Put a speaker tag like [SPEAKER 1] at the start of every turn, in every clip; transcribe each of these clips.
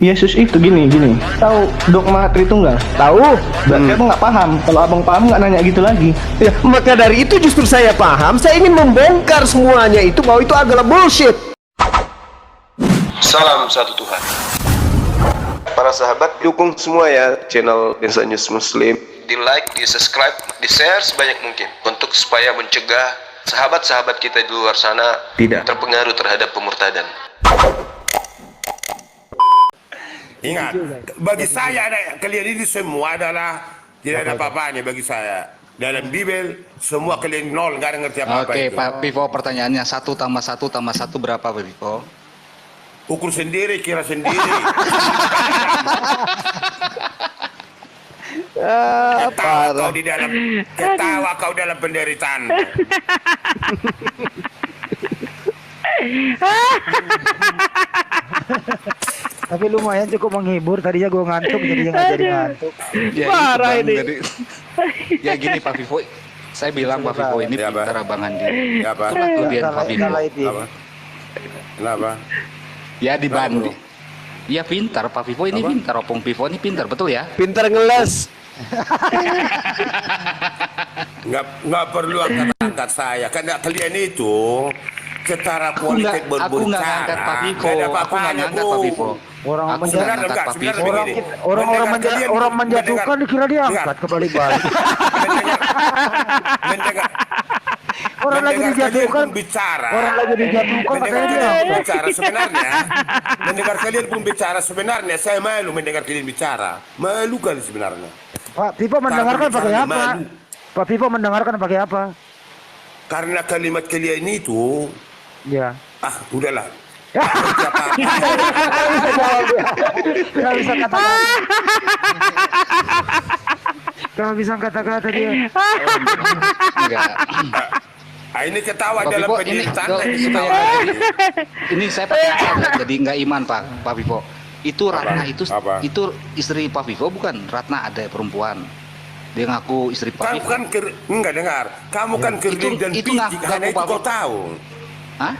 [SPEAKER 1] Yesus itu gini. Tahu dogma Tritunggal? Tahu. Berarti abang nggak paham. Kalau abang paham nggak nanya gitu lagi.
[SPEAKER 2] Ya, maka dari itu justru saya paham. Saya ingin membongkar semuanya itu bahwa itu adalah bullshit.
[SPEAKER 3] Salam satu Tuhan. Para sahabat, dukung semua ya channel Lensa News Muslim. Di like, di subscribe, di share sebanyak mungkin untuk supaya mencegah sahabat-sahabat kita di luar sana tidak terpengaruh terhadap pemurtadan.
[SPEAKER 4] Ingat, bagi saya kalian ini semua adalah tidak ada apa-apanya bagi saya. Dalam Bibel semua kalian nol, nggak ada ngerti apa-apa.
[SPEAKER 5] Oke,
[SPEAKER 4] itu.
[SPEAKER 5] Pak Pivo, pertanyaannya 1 tambah 1 tambah 1 berapa, Pak Pivo?
[SPEAKER 4] Ukur sendiri, kira sendiri. Ketawa kau dalam penderitaan.
[SPEAKER 6] Tapi lumayan cukup menghibur. Tadinya gue ngantuk, jadinya nggak jadi ngantuk.
[SPEAKER 5] Ya,
[SPEAKER 6] Parah
[SPEAKER 5] Bang,
[SPEAKER 6] ini.
[SPEAKER 5] Ya gini Pak Pivo, saya bilang Pak Pivo ini
[SPEAKER 4] Ya, Pak.
[SPEAKER 5] pintar Abang Andi.
[SPEAKER 4] Ya, Pak.
[SPEAKER 5] Kelebihan Pak Pivo.
[SPEAKER 4] Apa? Kenapa?
[SPEAKER 5] Ya dibanding. Ya pintar Pak Pivo ini pintar, Opung Pivo ini pintar, betul ya?
[SPEAKER 2] Pintar ngeles.
[SPEAKER 4] Nggak perlu angkat-angkat saya. Karena kalian itu secara politik
[SPEAKER 5] Aku nggak ngangkat Pak Pivo. Aku nggak ngangkat Pak Pivo.
[SPEAKER 6] Orang
[SPEAKER 5] Aku nggak ngangkat Pak Pivo.
[SPEAKER 6] orang menjatuhkan dikira diangkat kebalik-balik. Orang lagi dijatuhkan
[SPEAKER 4] bicara.
[SPEAKER 6] Orang lagi dijatuhkan katanya
[SPEAKER 4] Mendengar
[SPEAKER 6] dia.
[SPEAKER 4] kalian bicara sebenarnya. Mendengar kalian pun bicara sebenarnya. Saya malu mendengar kalian bicara. Malu kali sebenarnya.
[SPEAKER 6] Pak Pipo mendengarkan pakai apa?
[SPEAKER 4] Malu.
[SPEAKER 6] Pak Pipo mendengarkan pakai apa?
[SPEAKER 4] Karena kalimat kalian itu,
[SPEAKER 6] Ya.
[SPEAKER 4] udahlah.
[SPEAKER 6] Gak bisa kata-kata. Gak bisa kata-kata dia.
[SPEAKER 5] Enggak.
[SPEAKER 4] Ini ketawa
[SPEAKER 5] Pak
[SPEAKER 4] dalam
[SPEAKER 5] Pivo, ini
[SPEAKER 4] penderitaan.
[SPEAKER 5] supaya ini saya pakai akal ya, jadi nggak iman Pak Pivo. Itu Ratna
[SPEAKER 4] Apa?
[SPEAKER 5] itu istri Pak Pivo bukan? Ratna ada perempuan. Dia ngaku istri Pak
[SPEAKER 4] Kamu
[SPEAKER 5] Pivo.
[SPEAKER 4] kan enggak dengar. Kamu kan kerdil dan
[SPEAKER 5] itu
[SPEAKER 4] picik.
[SPEAKER 5] ngaku
[SPEAKER 4] Hanya itu
[SPEAKER 5] Pak
[SPEAKER 4] kau
[SPEAKER 5] Pivo.
[SPEAKER 4] tahu.
[SPEAKER 5] Hah?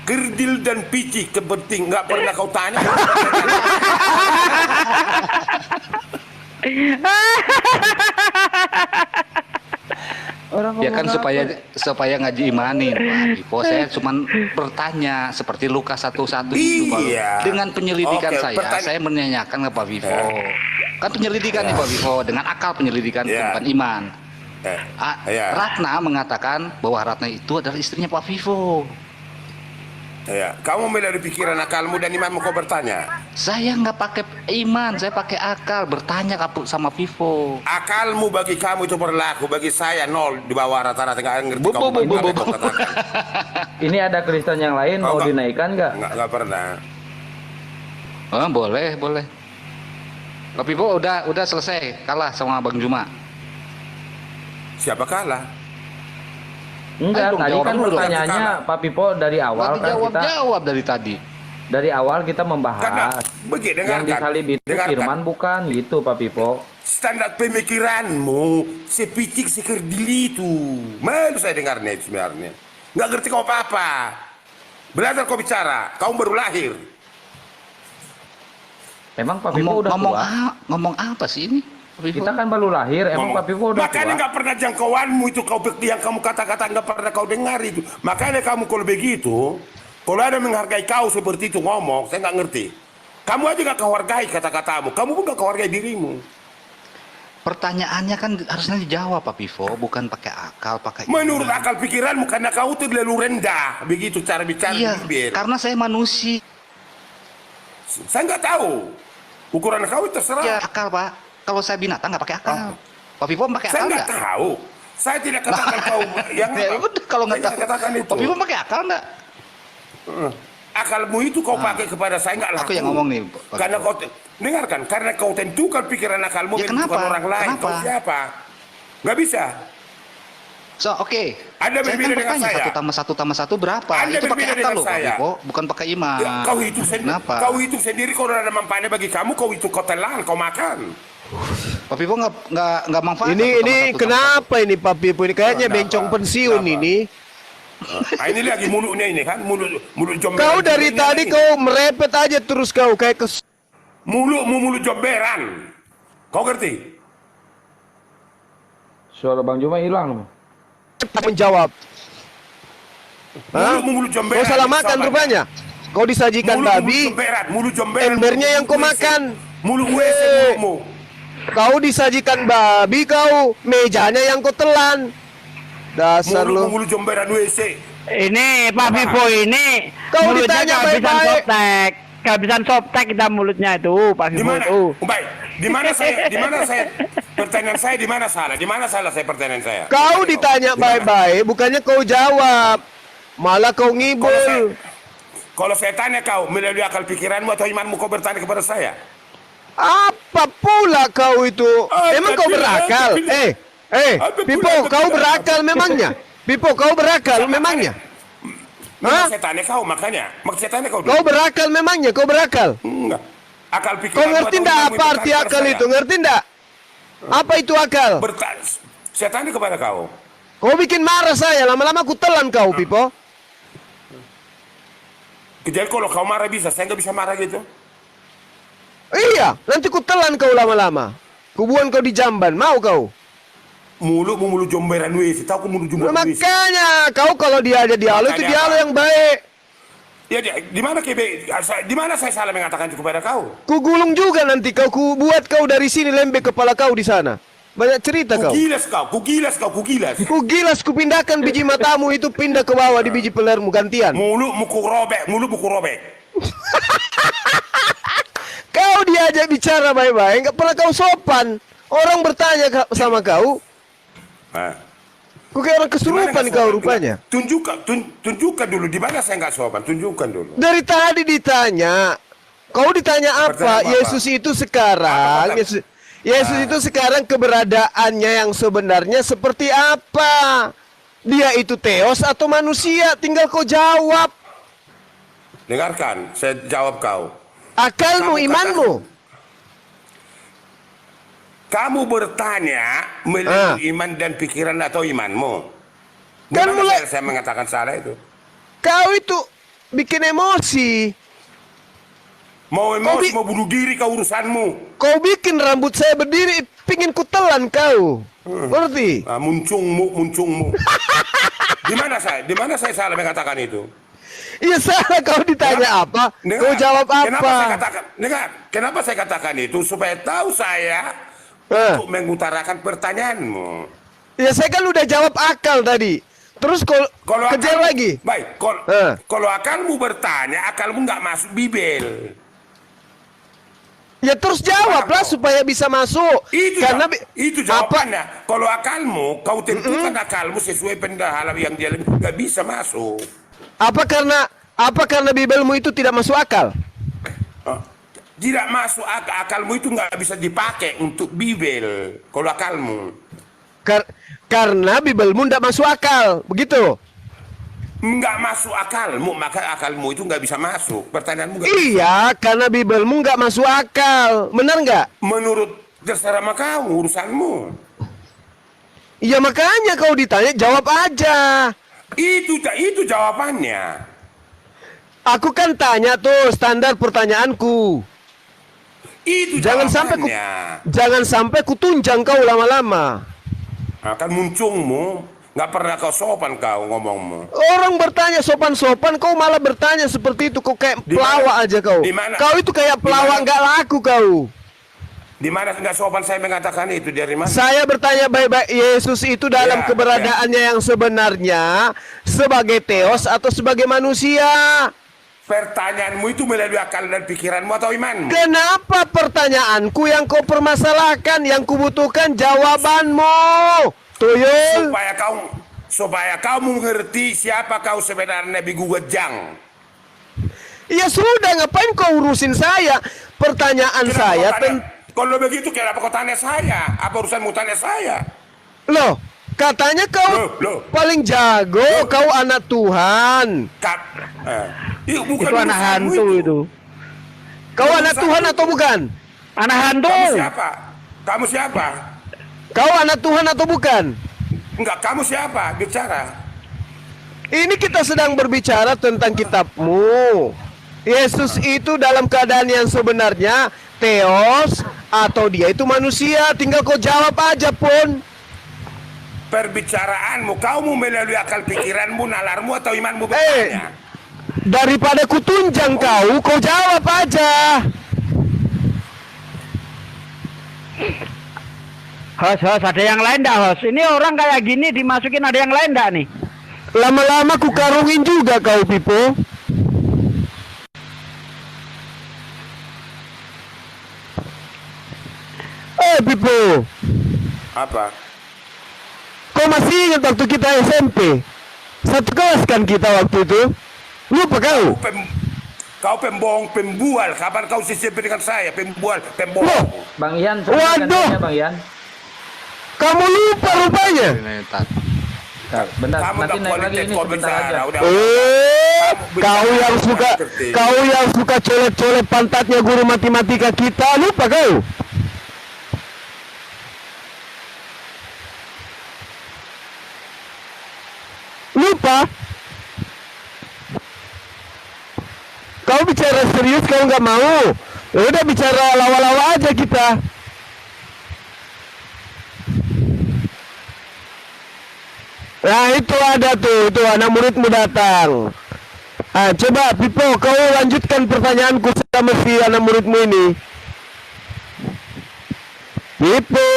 [SPEAKER 4] Kerdil dan picik kepenting. Nggak pernah kau tanya.
[SPEAKER 6] Orang
[SPEAKER 5] Ya kan
[SPEAKER 6] ngomong apa?
[SPEAKER 5] supaya nggak diimanin Pak Pivo. Saya cuma bertanya seperti Lukas 1:1 itu Pak.
[SPEAKER 4] Iya.
[SPEAKER 5] Dengan penyelidikan
[SPEAKER 4] Oke,
[SPEAKER 5] saya menanyakan ke Pak Pivo. Kan penyelidikan nih Pak Pivo, dengan akal penyelidikan
[SPEAKER 4] Iya.
[SPEAKER 5] bukan iman.
[SPEAKER 4] Iya.
[SPEAKER 5] Ratna mengatakan bahwa Ratna itu adalah istrinya Pak Pivo.
[SPEAKER 4] Ya. Kamu melalui pikiran akalmu dan imanmu kau bertanya.
[SPEAKER 5] Saya nggak pakai iman, saya pakai akal bertanya sama Pivo.
[SPEAKER 4] Akalmu bagi kamu itu berlaku, bagi saya nol di bawah rata-rata. Nggak ngerti kamu apa kau katakan.
[SPEAKER 7] Ini ada Kristen yang lain mau dinaikkan nggak?
[SPEAKER 4] Nggak pernah.
[SPEAKER 5] Oh, boleh. Pak Pivo udah selesai kalah sama Bang Juma.
[SPEAKER 4] Siapa kalah?
[SPEAKER 7] Enggak,
[SPEAKER 5] Ayo dong,
[SPEAKER 7] tadi
[SPEAKER 5] jawab
[SPEAKER 7] kan
[SPEAKER 4] dulu.
[SPEAKER 7] pertanyaannya Pak Pipo dari awal kan kita
[SPEAKER 5] Jawab dari tadi.
[SPEAKER 7] dari awal kita
[SPEAKER 4] Karena
[SPEAKER 7] membahas
[SPEAKER 4] begini,
[SPEAKER 7] yang
[SPEAKER 4] dengarkan.
[SPEAKER 7] disalib itu
[SPEAKER 4] Dengarkan.
[SPEAKER 7] firman bukan gitu Pak Pipo.
[SPEAKER 4] Standar pemikiranmu sepicik sekerdil itu. Malu saya dengarnya itu sebenarnya. Nggak ngerti kau apa-apa. Belajar kau bicara. Kau baru lahir.
[SPEAKER 7] Emang Pak Pipo udah tua?
[SPEAKER 5] Ngomong apa sih ini? Pak Pivo?
[SPEAKER 7] Kita kan baru lahir, emang Pak Pipo udah
[SPEAKER 4] Makanya
[SPEAKER 7] tua?
[SPEAKER 4] nggak pernah jangkauanmu itu kau yang kamu kata-kata nggak pernah kau dengar itu. Makanya kamu kalau begitu, kalau ada menghargai kau seperti itu ngomong, saya nggak ngerti. Kamu aja nggak kau hargai kata-katamu. Kamu pun nggak kau hargai dirimu.
[SPEAKER 5] Pertanyaannya kan harusnya dijawab Pak Pivo, bukan pakai akal, pakai iman.
[SPEAKER 4] Menurut akal pikiranmu karena kau itu terlalu rendah. Begitu cara bicara.
[SPEAKER 5] Iya,
[SPEAKER 4] bibir.
[SPEAKER 5] karena saya manusia.
[SPEAKER 4] Saya nggak tahu. Ukuran kau itu terserah.
[SPEAKER 5] Ya akal Pak. Kalau saya binatang nggak pakai akal. Pak Pivo pakai
[SPEAKER 4] Saya
[SPEAKER 5] akal
[SPEAKER 4] nggak
[SPEAKER 5] nggak?
[SPEAKER 4] tahu. Saya tidak katakan kau yang
[SPEAKER 5] Ya udah, kalau nggak
[SPEAKER 4] saya
[SPEAKER 5] tahu.
[SPEAKER 4] katakan itu.
[SPEAKER 5] Pak Pivo pakai akal nggak?
[SPEAKER 4] Akalmu itu kau pakai kepada saya nggak laku.
[SPEAKER 5] Aku yang ngomong nih, Pak
[SPEAKER 4] Karena
[SPEAKER 5] Pivo.
[SPEAKER 4] kau dengarkan, karena kau tentukan pikiran akalmu
[SPEAKER 5] Ya,
[SPEAKER 4] menentukan
[SPEAKER 5] kenapa?
[SPEAKER 4] orang lain. Kau
[SPEAKER 5] Kenapa?
[SPEAKER 4] siapa? Nggak bisa.
[SPEAKER 5] So oke.
[SPEAKER 4] Anda
[SPEAKER 5] Saya kan
[SPEAKER 4] berbeda dengan
[SPEAKER 5] bertanya
[SPEAKER 4] saya.
[SPEAKER 5] 1 tambah 1 berapa?
[SPEAKER 4] Anda
[SPEAKER 5] Itu pakai
[SPEAKER 4] berbeda
[SPEAKER 5] akal
[SPEAKER 4] dengan
[SPEAKER 5] loh Pak
[SPEAKER 4] saya.
[SPEAKER 5] Pivo, bukan pakai iman.
[SPEAKER 4] Ya, kau hitung sendiri.
[SPEAKER 5] Kenapa?
[SPEAKER 4] Kau hitung sendiri. Kalau ada manfaatnya bagi kamu, kau itu kau telan, kau makan.
[SPEAKER 5] Pak Pivo nggak manfaat.
[SPEAKER 2] Ini kenapa ini Pak Pipo ini kayaknya
[SPEAKER 4] Kenapa?
[SPEAKER 2] bencong pensiun
[SPEAKER 4] Kenapa?
[SPEAKER 2] ini.
[SPEAKER 4] Ini lagi mulutnya ini kan, mulut jomberan.
[SPEAKER 2] Kau dari
[SPEAKER 4] Ini
[SPEAKER 2] tadi
[SPEAKER 4] ini.
[SPEAKER 2] kau merepet aja terus kau kayak
[SPEAKER 4] Mulutmu mulut jomberan. Kau ngerti?
[SPEAKER 7] Suara Bang Juma hilang.
[SPEAKER 2] menjawab. Hah?
[SPEAKER 4] Mulutmu mulut jomberan.
[SPEAKER 2] Kau salah makan
[SPEAKER 4] sobat.
[SPEAKER 2] rupanya. Kau disajikan babi,
[SPEAKER 4] Mulut jomberan.
[SPEAKER 2] embernya yang kau
[SPEAKER 4] mulut WC.
[SPEAKER 2] makan.
[SPEAKER 4] Mulut WC mulutmu.
[SPEAKER 2] Kau disajikan babi kau, mejanya yang kau telan. Dasar lu.
[SPEAKER 4] Mulut jomberan WC.
[SPEAKER 8] Ini Pak Vivo ini
[SPEAKER 2] Kau
[SPEAKER 8] mulutnya
[SPEAKER 2] ditanya
[SPEAKER 8] kehabisan
[SPEAKER 2] baik-baik.
[SPEAKER 8] softtek. Kehabisan softtek kita mulutnya itu Pak
[SPEAKER 4] Di
[SPEAKER 8] Vivo
[SPEAKER 4] mana?
[SPEAKER 8] itu.
[SPEAKER 4] Baik. Di mana saya? Pertanyaan saya di mana salah? Di mana salah saya pertanyaan saya?
[SPEAKER 2] Kau ditanya
[SPEAKER 4] Di mana?
[SPEAKER 2] baik-baik, bukannya kau jawab. Malah kau
[SPEAKER 4] Kalau
[SPEAKER 2] ngibul.
[SPEAKER 4] kalau saya tanya kau melalui akal pikiranmu atau imanmu kau bertanya kepada saya?
[SPEAKER 2] Apa pula kau itu? Emang kau
[SPEAKER 4] tapi-
[SPEAKER 2] berakal?
[SPEAKER 4] Apa
[SPEAKER 2] Pipo,
[SPEAKER 4] pula,
[SPEAKER 2] kau
[SPEAKER 4] tapi-
[SPEAKER 2] berakal memangnya? Pipo, kau berakal memangnya? Hah?
[SPEAKER 4] Saya tanya kau makanya. Maksud saya tanya kau dulu.
[SPEAKER 2] Kau berakal memangnya? Kau berakal?
[SPEAKER 4] Enggak. Akal pikiranmu
[SPEAKER 2] Kau ngerti
[SPEAKER 4] atau
[SPEAKER 2] ndak
[SPEAKER 4] imanmu
[SPEAKER 2] apa
[SPEAKER 4] yang
[SPEAKER 2] arti
[SPEAKER 4] bertanya
[SPEAKER 2] akal
[SPEAKER 4] kepada
[SPEAKER 2] itu?
[SPEAKER 4] saya?
[SPEAKER 2] Ngerti ndak? Apa itu akal?
[SPEAKER 4] Saya tanya kepada kau.
[SPEAKER 2] Kau bikin marah saya, lama-lama aku telan kau, Pipo.
[SPEAKER 4] Jadi kalau kau marah bisa, saya nggak bisa marah gitu.
[SPEAKER 2] Iya, nanti ku telan kau lama-lama. Kubuan kau di jamban, mau kau?
[SPEAKER 4] Mulut jomberan WC. Tahu kau mulut jomberan WC?
[SPEAKER 2] Makanya, kau kalau diajak dialog itu
[SPEAKER 4] Makanya
[SPEAKER 2] dialog
[SPEAKER 4] apa?
[SPEAKER 2] yang baik.
[SPEAKER 4] Ya, di mana saya salah mengatakan itu kepada kau?
[SPEAKER 2] Ku gulung juga nanti kau, ku buat kau dari sini lembek kepala kau di sana. Banyak cerita kau.
[SPEAKER 4] Ku gilas.
[SPEAKER 2] Ku gilas, ku pindahkan biji matamu itu pindah ke bawah di biji pelermu gantian.
[SPEAKER 4] Mulutmu ku robek.
[SPEAKER 2] Kau diajak bicara baik-baik, nggak pernah kau sopan. Orang bertanya sama kau,
[SPEAKER 4] Nah.
[SPEAKER 2] ku kayak orang kesurupan
[SPEAKER 4] Gimana nggak
[SPEAKER 2] kau
[SPEAKER 4] sopan?
[SPEAKER 2] rupanya.
[SPEAKER 4] Tunjukkan dulu di mana saya nggak sopan. Tunjukkan dulu.
[SPEAKER 2] Dari tadi ditanya, kau ditanya apa?
[SPEAKER 4] Pertanyaan apa?
[SPEAKER 2] Yesus itu sekarang,
[SPEAKER 4] Apa?
[SPEAKER 2] Yesus itu sekarang keberadaannya yang sebenarnya seperti apa? Dia itu Theos atau manusia? Tinggal kau jawab.
[SPEAKER 4] Dengarkan, saya jawab kau.
[SPEAKER 2] Akalmu,
[SPEAKER 4] Kamu
[SPEAKER 2] imanmu.
[SPEAKER 4] Kamu bertanya melalui iman dan pikiran atau imanmu.
[SPEAKER 2] Kan
[SPEAKER 4] Kan
[SPEAKER 2] mulai-
[SPEAKER 4] saya mengatakan salah itu.
[SPEAKER 2] Kau itu bikin emosi.
[SPEAKER 4] Mau emosi,
[SPEAKER 2] bi-
[SPEAKER 4] mau bunuh diri kau urusanmu.
[SPEAKER 2] Kau bikin rambut saya berdiri, pingin ku telan kau. Ngerti?
[SPEAKER 4] Ah, muncungmu. Di mana saya salah mengatakan itu?
[SPEAKER 2] Iya salah kau ditanya apa? Kau jawab
[SPEAKER 4] Kenapa saya katakan itu supaya tahu saya untuk mengutarakan pertanyaanmu.
[SPEAKER 2] Ya saya kan udah jawab akal tadi. Terus
[SPEAKER 4] Kalau
[SPEAKER 2] kejar
[SPEAKER 4] akalmu-
[SPEAKER 2] lagi.
[SPEAKER 4] Baik, kalau akalmu bertanya, akalmu nggak masuk Bibel.
[SPEAKER 2] Ya terus jawablah supaya bisa masuk.
[SPEAKER 4] Itu jawabannya. Kalau akalmu, kau tentukan akalmu sesuai pendahalan yang dia nggak bisa masuk.
[SPEAKER 2] Apa karena Bibelmu itu tidak masuk akal?
[SPEAKER 4] Tidak masuk akalmu itu nggak bisa dipakai untuk Bibel. Kalau akalmu
[SPEAKER 2] Karena Bibelmu tidak masuk akal, begitu?
[SPEAKER 4] nggak masuk akalmu, maka akalmu itu nggak bisa masuk. Pertanyaanmu nggak
[SPEAKER 2] Iya, karena Bibelmu nggak masuk akal, benar nggak?
[SPEAKER 4] menurut terserah sama kamu urusanmu.
[SPEAKER 2] Iya makanya kau ditanya jawab aja.
[SPEAKER 4] Itu jawabannya.
[SPEAKER 2] Aku kan tanya tuh standar pertanyaanku.
[SPEAKER 4] Itu
[SPEAKER 2] Jangan sampai ku tunjang kau lama-lama.
[SPEAKER 4] Kan muncungmu nggak pernah kau sopan kau ngomongmu.
[SPEAKER 2] Orang bertanya sopan-sopan, kau malah bertanya seperti itu. Kau kayak
[SPEAKER 4] Di mana?
[SPEAKER 2] pelawak aja kau.
[SPEAKER 4] Di mana?
[SPEAKER 2] Kau itu kayak
[SPEAKER 4] Di
[SPEAKER 2] pelawak
[SPEAKER 4] mana?
[SPEAKER 2] nggak laku kau.
[SPEAKER 4] Di mana nggak sopan saya mengatakan itu dari mana?
[SPEAKER 2] Saya bertanya baik-baik, Yesus itu dalam
[SPEAKER 4] Ya,
[SPEAKER 2] keberadaannya yang sebenarnya sebagai Theos atau sebagai manusia?
[SPEAKER 4] Pertanyaanmu itu melalui akal dan pikiranmu atau imanmu?
[SPEAKER 2] Kenapa pertanyaanku yang kau permasalahkan, yang kubutuhkan jawabanmu? Tuyul.
[SPEAKER 4] Supaya kau mengerti siapa kau sebenarnya Bigugat Jang.
[SPEAKER 2] Ya sudah, ngapain kau urusin saya? Pertanyaan saya
[SPEAKER 4] Kalau begitu kenapa kau tanya saya? Apa urusanmu tanya saya?
[SPEAKER 2] Loh, katanya kau
[SPEAKER 4] Loh.
[SPEAKER 2] paling jago, kau anak Tuhan.
[SPEAKER 8] Itu anak hantu itu.
[SPEAKER 2] Kau anak Tuhan atau bukan?
[SPEAKER 8] Anak hantu.
[SPEAKER 4] Kamu siapa?
[SPEAKER 2] Kau anak Tuhan atau bukan?
[SPEAKER 4] Enggak, kamu siapa? Bicara.
[SPEAKER 2] Ini kita sedang berbicara tentang kitabmu. Yesus itu dalam keadaan yang sebenarnya Theos atau dia itu manusia? Tinggal kau jawab aja pun.
[SPEAKER 4] Perbicaraanmu, kau mau melalui akal pikiranmu, nalarmu atau imanmu bertanya?
[SPEAKER 2] Daripada kutunjang kau jawab aja.
[SPEAKER 8] Host, ada yang lain dah, host? Ini orang kayak gini dimasukin, ada yang lain dah nih?
[SPEAKER 2] Lama-lama ku karungin juga kau, Pipo. Pipo.
[SPEAKER 4] Apa?
[SPEAKER 2] Kau masih ingat waktu kita SMP? Satu kelas kan kita waktu itu? Lupa kau?
[SPEAKER 4] Kau pembohong, pembual. Kapan kau SMP dengan saya? Pembual, pembohong.
[SPEAKER 7] Bang Ian,
[SPEAKER 2] Waduh.
[SPEAKER 7] Bang Ian.
[SPEAKER 2] Kamu lupa rupanya.
[SPEAKER 7] Bentar,
[SPEAKER 4] Kamu
[SPEAKER 7] nanti
[SPEAKER 4] tak
[SPEAKER 7] naik lagi ini
[SPEAKER 4] kau
[SPEAKER 7] sebentar aja.
[SPEAKER 4] bicara. Udah.
[SPEAKER 2] Kau yang suka colet-colet pantatnya guru matematika kita, lupa kau? Lupa? Kau bicara serius, kau nggak mau? Ya udah bicara lawa-lawa aja kita. Nah itu ada tuh, itu anak muridmu datang. Ah, coba Pipo, kau lanjutkan pertanyaanku sama si anak muridmu ini. Pipo.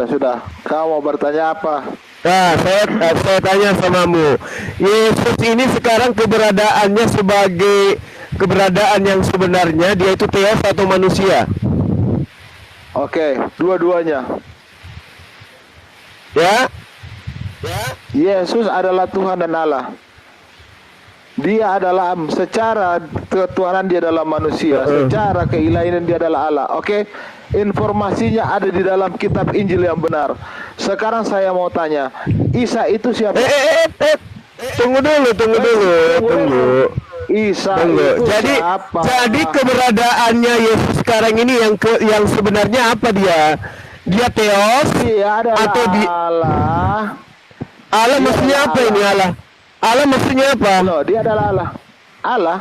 [SPEAKER 1] Sudah. Kau mau bertanya apa?
[SPEAKER 2] Nah, saya tanya samamu. Yesus ini sekarang keberadaannya sebagai keberadaan yang sebenarnya, dia itu Theos atau manusia?
[SPEAKER 1] Oke, dua-duanya.
[SPEAKER 2] Ya?
[SPEAKER 1] Yesus adalah Tuhan dan Allah. Dia adalah secara ketuhanan dia adalah manusia, secara keilahian dia adalah Allah. Oke? Informasinya ada di dalam kitab Injil yang benar. Sekarang saya mau tanya, Isa itu siapa?
[SPEAKER 2] Tunggu dulu.
[SPEAKER 1] Isa
[SPEAKER 2] Tunggu.
[SPEAKER 1] itu
[SPEAKER 2] Jadi
[SPEAKER 1] siapa?
[SPEAKER 2] jadi keberadaannya Yesus sekarang ini yang sebenarnya apa dia? Dia Theos
[SPEAKER 1] Dia adalah
[SPEAKER 2] atau
[SPEAKER 1] Allah.
[SPEAKER 2] Allah
[SPEAKER 1] Dia
[SPEAKER 2] maksudnya
[SPEAKER 1] adalah
[SPEAKER 2] apa ini Allah? Allah maksudnya apa?
[SPEAKER 1] Loh, dia adalah Allah.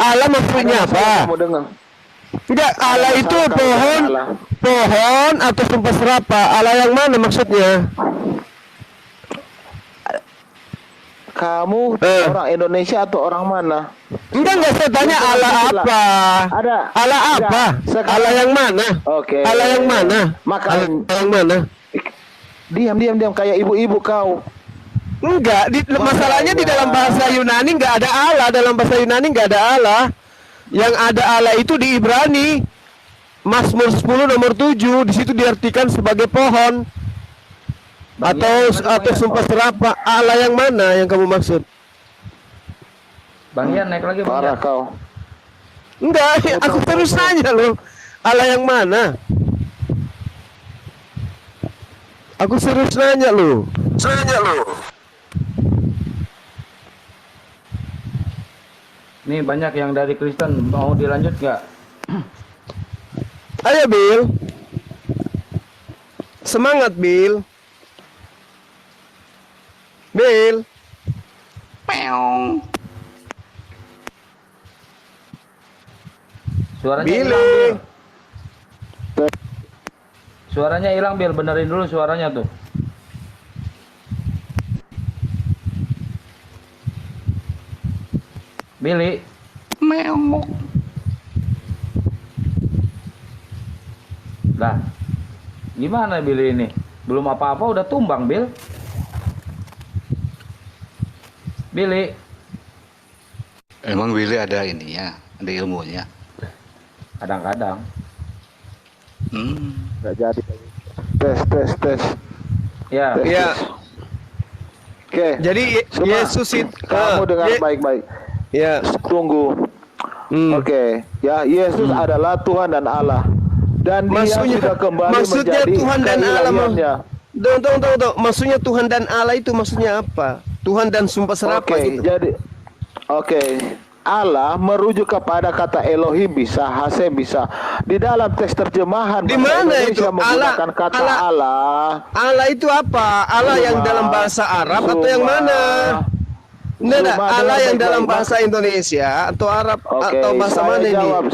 [SPEAKER 2] Allah maksudnya
[SPEAKER 1] Ada masalah
[SPEAKER 2] apa?
[SPEAKER 1] kamu dengar?
[SPEAKER 2] Enggak, Allah itu
[SPEAKER 1] masalah kamu
[SPEAKER 2] pohon,
[SPEAKER 1] dengan Allah.
[SPEAKER 2] pohon atau sumpah serapah. Allah yang mana maksudnya?
[SPEAKER 1] Kamu orang Indonesia atau orang mana?
[SPEAKER 2] Enggak saya tanya
[SPEAKER 1] Itu
[SPEAKER 2] Allah
[SPEAKER 1] masalah.
[SPEAKER 2] apa?
[SPEAKER 1] Ada.
[SPEAKER 2] Allah
[SPEAKER 1] Enggak.
[SPEAKER 2] apa?
[SPEAKER 1] Sekarang-
[SPEAKER 2] Allah yang mana?
[SPEAKER 1] Oke.
[SPEAKER 2] Allah yang mana?
[SPEAKER 1] Maka
[SPEAKER 2] Allah yang mana?
[SPEAKER 1] diam kayak ibu-ibu kau.
[SPEAKER 2] Enggak, masalahnya di dalam bahasa Yunani enggak ada Allah, dalam bahasa Yunani enggak ada Allah. Yang ada Allah itu di Ibrani. Mazmur 10 nomor 7, di situ diartikan sebagai pohon.
[SPEAKER 7] Bang
[SPEAKER 2] Atau
[SPEAKER 7] Ian, Bang Ian.
[SPEAKER 2] sumpah serapah. Allah yang mana yang kamu maksud?
[SPEAKER 7] Bang Ian naik lagi, Bang
[SPEAKER 1] Parah
[SPEAKER 7] Ian.
[SPEAKER 1] kau.
[SPEAKER 2] Enggak, aku terus nanya loh. Allah yang mana? Aku serius nanya loh.
[SPEAKER 7] Nih banyak yang dari Kristen, mau dilanjut nggak?
[SPEAKER 2] Ayo Bill. Semangat Bill. Bill.
[SPEAKER 7] Suaranya
[SPEAKER 2] Billy.
[SPEAKER 7] hilang, Bill. Suaranya hilang, Bill. Benerin dulu suaranya tuh. Billy. Lah, gimana Billy ini? Belum apa-apa udah tumbang, Bill. Billy.
[SPEAKER 5] Emang Willy ada ininya, ada ilmunya.
[SPEAKER 7] Kadang-kadang.
[SPEAKER 1] Enggak jadi. Tes.
[SPEAKER 7] Ya.
[SPEAKER 2] Ya,
[SPEAKER 1] Oke.
[SPEAKER 2] jadi
[SPEAKER 1] Semua.
[SPEAKER 2] Yesus itu
[SPEAKER 1] Kamu dengar baik-baik.
[SPEAKER 2] Ya.
[SPEAKER 1] Tunggu. Oke. Ya, Yesus adalah Tuhan dan Allah. Dan dia sudah kembali
[SPEAKER 2] maksudnya
[SPEAKER 1] menjadi
[SPEAKER 2] Tuhan dan Allah.
[SPEAKER 1] keilahiannya.
[SPEAKER 2] Tunggu. Maksudnya Tuhan dan Allah itu maksudnya apa? Tuhan dan sumpah serapah
[SPEAKER 1] Oke,
[SPEAKER 2] gitu.
[SPEAKER 1] jadi oke. Allah merujuk kepada kata Elohim bisa, Hasem bisa. Di dalam teks terjemahan
[SPEAKER 2] Di
[SPEAKER 1] bahasa
[SPEAKER 2] mana
[SPEAKER 1] Indonesia
[SPEAKER 2] itu?
[SPEAKER 1] menggunakan kata Allah.
[SPEAKER 2] Allah itu apa? Allah yang dalam bahasa Arab atau yang mana? Enggak, Allah yang dalam bahasa Indonesia atau Arab atau bahasa mana ini?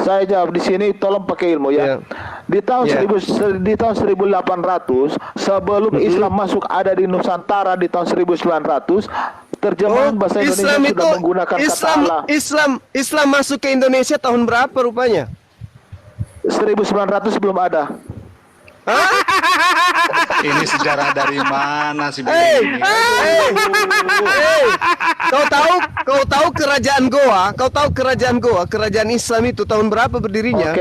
[SPEAKER 1] Saya jawab di sini, tolong pakai ilmu ya. Di tahun 1800 sebelum Islam masuk ada di Nusantara di tahun 1900, terjemahan bahasa Indonesia sudah menggunakan kata Allah.
[SPEAKER 2] Islam masuk ke Indonesia tahun berapa rupanya?
[SPEAKER 1] 1900 belum ada.
[SPEAKER 5] Ini sejarah dari mana sih?
[SPEAKER 2] Kau tahu kerajaan Goa, kerajaan Islam itu tahun berapa berdirinya?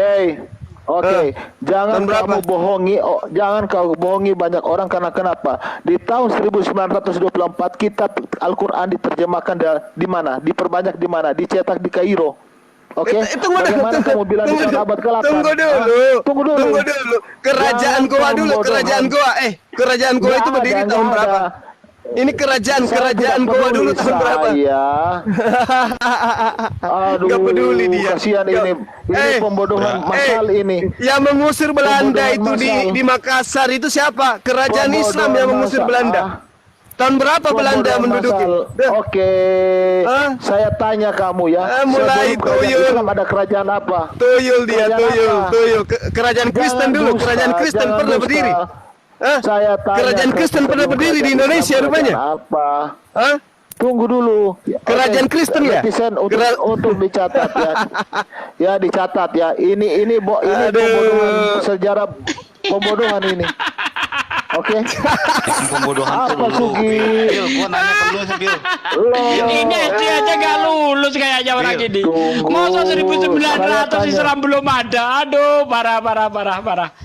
[SPEAKER 1] Oke. Jangan kamu bohongi, jangan kau bohongi banyak orang karena kenapa? Di tahun 1924 kitab Al-Qur'an diterjemahkan di mana? Diperbanyak di mana? Dicetak di Kairo. Oke. Bagaimana kamu bilang di abad ke-8?
[SPEAKER 2] Tunggu dulu. Kerajaan Goa dulu, kerajaan Goa itu berdiri tahun berapa? Ini kerajaan Goa dulu tahun berapa?
[SPEAKER 1] Aduh,
[SPEAKER 2] gak peduli dia.
[SPEAKER 1] Kasihan ini pembodohan masal ini.
[SPEAKER 2] Yang mengusir Belanda itu di Makassar itu siapa? Kerajaan Islam yang mengusir Belanda. Tahun berapa Belanda menduduki?
[SPEAKER 1] Saya tanya kamu ya.
[SPEAKER 2] Mulai tuyul.
[SPEAKER 1] Islam ada kerajaan apa?
[SPEAKER 2] Tuyul. Kerajaan Kristen dulu. Kerajaan Kristen pernah berdiri.
[SPEAKER 1] Saya tanya. Kerajaan
[SPEAKER 2] Kristen pernah berdiri di Indonesia rupanya.
[SPEAKER 1] Apa? Tunggu dulu.
[SPEAKER 2] Kerajaan Kristen ya?
[SPEAKER 1] Untuk dicatat ya. Ya dicatat ya. Ini pembodohan sejarah pembodohan ini. Oke.
[SPEAKER 5] Pembodohan
[SPEAKER 1] apa Sugi?
[SPEAKER 5] Bil, gua nanya ke lu sih, Bil.
[SPEAKER 8] Ini SD aja gak lulus kayaknya orang ini. Masa 1900 Islam belum ada. Aduh, parah.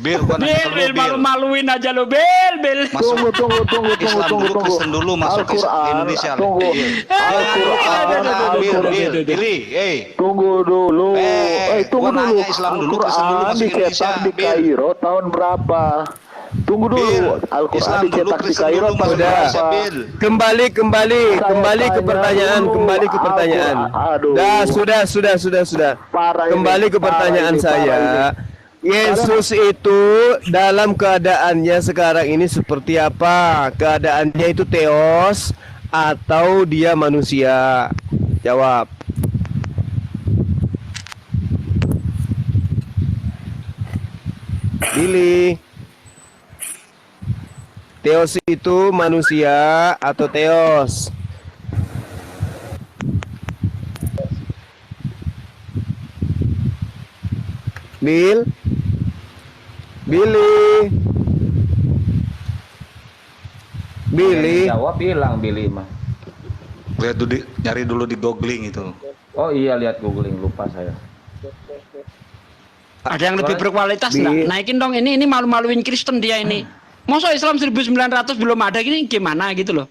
[SPEAKER 5] Bil, gua nanya ke lu, Bil.
[SPEAKER 8] Malu-maluin aja lu, Bil.
[SPEAKER 1] Tunggu.
[SPEAKER 5] Islam dulu, Kristen dulu masuk Indonesia.
[SPEAKER 1] Tunggu.
[SPEAKER 5] Bil.
[SPEAKER 1] Tunggu dulu. Tunggu dulu.
[SPEAKER 5] Islam dulu, Kristen dulu masuk Indonesia.
[SPEAKER 1] Dicetak di Kairo tahun berapa? Tunggu dulu. Al-Quran dicetak di Kairo tahun berapa?
[SPEAKER 2] Kembali ke pertanyaan.
[SPEAKER 1] Aduh.
[SPEAKER 2] Sudah. Kembali ke pertanyaan saya. Yesus itu dalam keadaannya sekarang ini seperti apa? Keadaannya itu theos atau dia manusia? Jawab. Pilih. Theos itu manusia atau theos? Billy.
[SPEAKER 7] Jawab bilang Billy mah.
[SPEAKER 5] Lihat dulu, nyari dulu di googling itu.
[SPEAKER 7] Oh iya, lihat googling, lupa saya.
[SPEAKER 8] Ada yang lebih berkualitas nggak? Naikin dong ini malu-maluin Kristen dia ini. Masa Islam 1900 belum ada gini gimana gitu loh.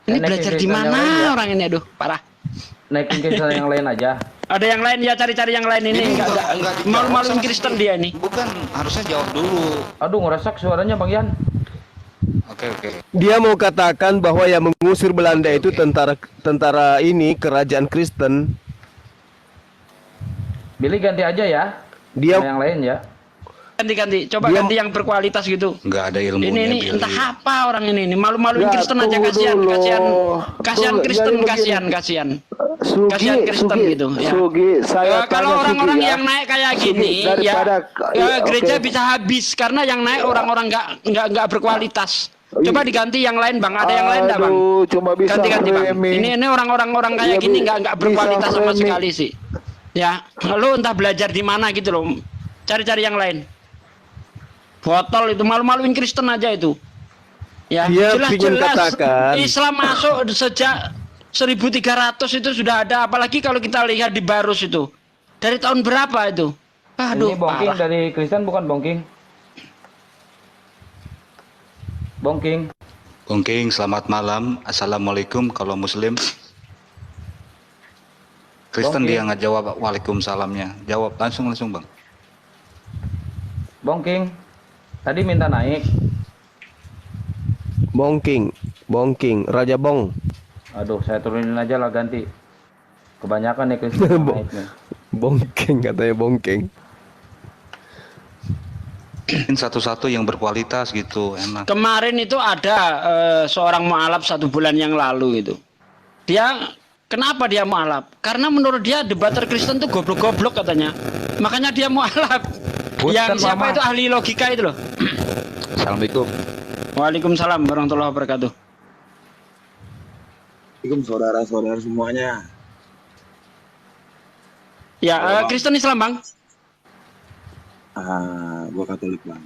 [SPEAKER 8] Ini belajar di mana orang ini, aduh parah.
[SPEAKER 7] Naikin Kristen yang lain aja.
[SPEAKER 8] Ada yang lain ya, cari-cari yang lain ini. Enggak malu-maluin Kristen dia ini.
[SPEAKER 5] Bukan, harusnya jawab dulu.
[SPEAKER 7] Aduh, ngeresak suaranya Bang Yan.
[SPEAKER 5] Oke.
[SPEAKER 2] Dia mau katakan bahwa yang mengusir Belanda itu tentara ini kerajaan Kristen.
[SPEAKER 7] Billy ganti aja ya.
[SPEAKER 2] Dia
[SPEAKER 7] yang lain ya.
[SPEAKER 8] Ganti. Coba ganti yang berkualitas gitu.
[SPEAKER 5] Enggak ada ilmunya.
[SPEAKER 8] Ini entah apa orang ini malu-maluin Kristen aja, kasihan Kristen, kasihan. Kasihan Kristen gitu ya. Kalau orang-orang yang naik kayak gini gereja bisa habis karena yang naik orang-orang nggak berkualitas. Coba diganti yang lain Bang, ada yang lain enggak Bang? Ganti Bang. Ini orang-orang kayak gini nggak berkualitas sama sekali sih. Ya, lu entah belajar di mana gitu loh. Cari-cari yang lain. Botol itu malu-maluin Kristen aja itu. Ya, jelas-jelas Islam masuk sejak 1300 itu sudah ada, apalagi kalau kita lihat di Barus itu. Dari tahun berapa itu? Aduh,
[SPEAKER 7] ini Bongking
[SPEAKER 8] parah.
[SPEAKER 7] dari Kristen bukan Bongking?
[SPEAKER 5] Bongking, selamat malam. Assalamualaikum kalau Muslim. Kristen dia nggak jawab waalaikumsalamnya. Jawab langsung Bang.
[SPEAKER 7] Bongking, tadi minta naik.
[SPEAKER 2] Bongking, Raja Bong.
[SPEAKER 7] Aduh, saya turunin aja lah ganti. Kebanyakan nih Kristen yang naik nih.
[SPEAKER 2] Bongkeng katanya bongkeng.
[SPEAKER 5] Satu-satu yang berkualitas gitu, enak.
[SPEAKER 8] Kemarin itu ada seorang mualaf 1 bulan yang lalu itu. Kenapa dia mualaf? Karena menurut dia debater Kristen tuh goblok-goblok katanya. Makanya dia mualaf. Yang siapa itu ahli logika itu loh.
[SPEAKER 5] Assalamualaikum.
[SPEAKER 8] Waalaikumsalam warahmatullahi wabarakatuh.
[SPEAKER 9] Assalamualaikum saudara-saudara semuanya.
[SPEAKER 8] Ya, Kristen Islam Bang.
[SPEAKER 9] Gua Katolik Bang.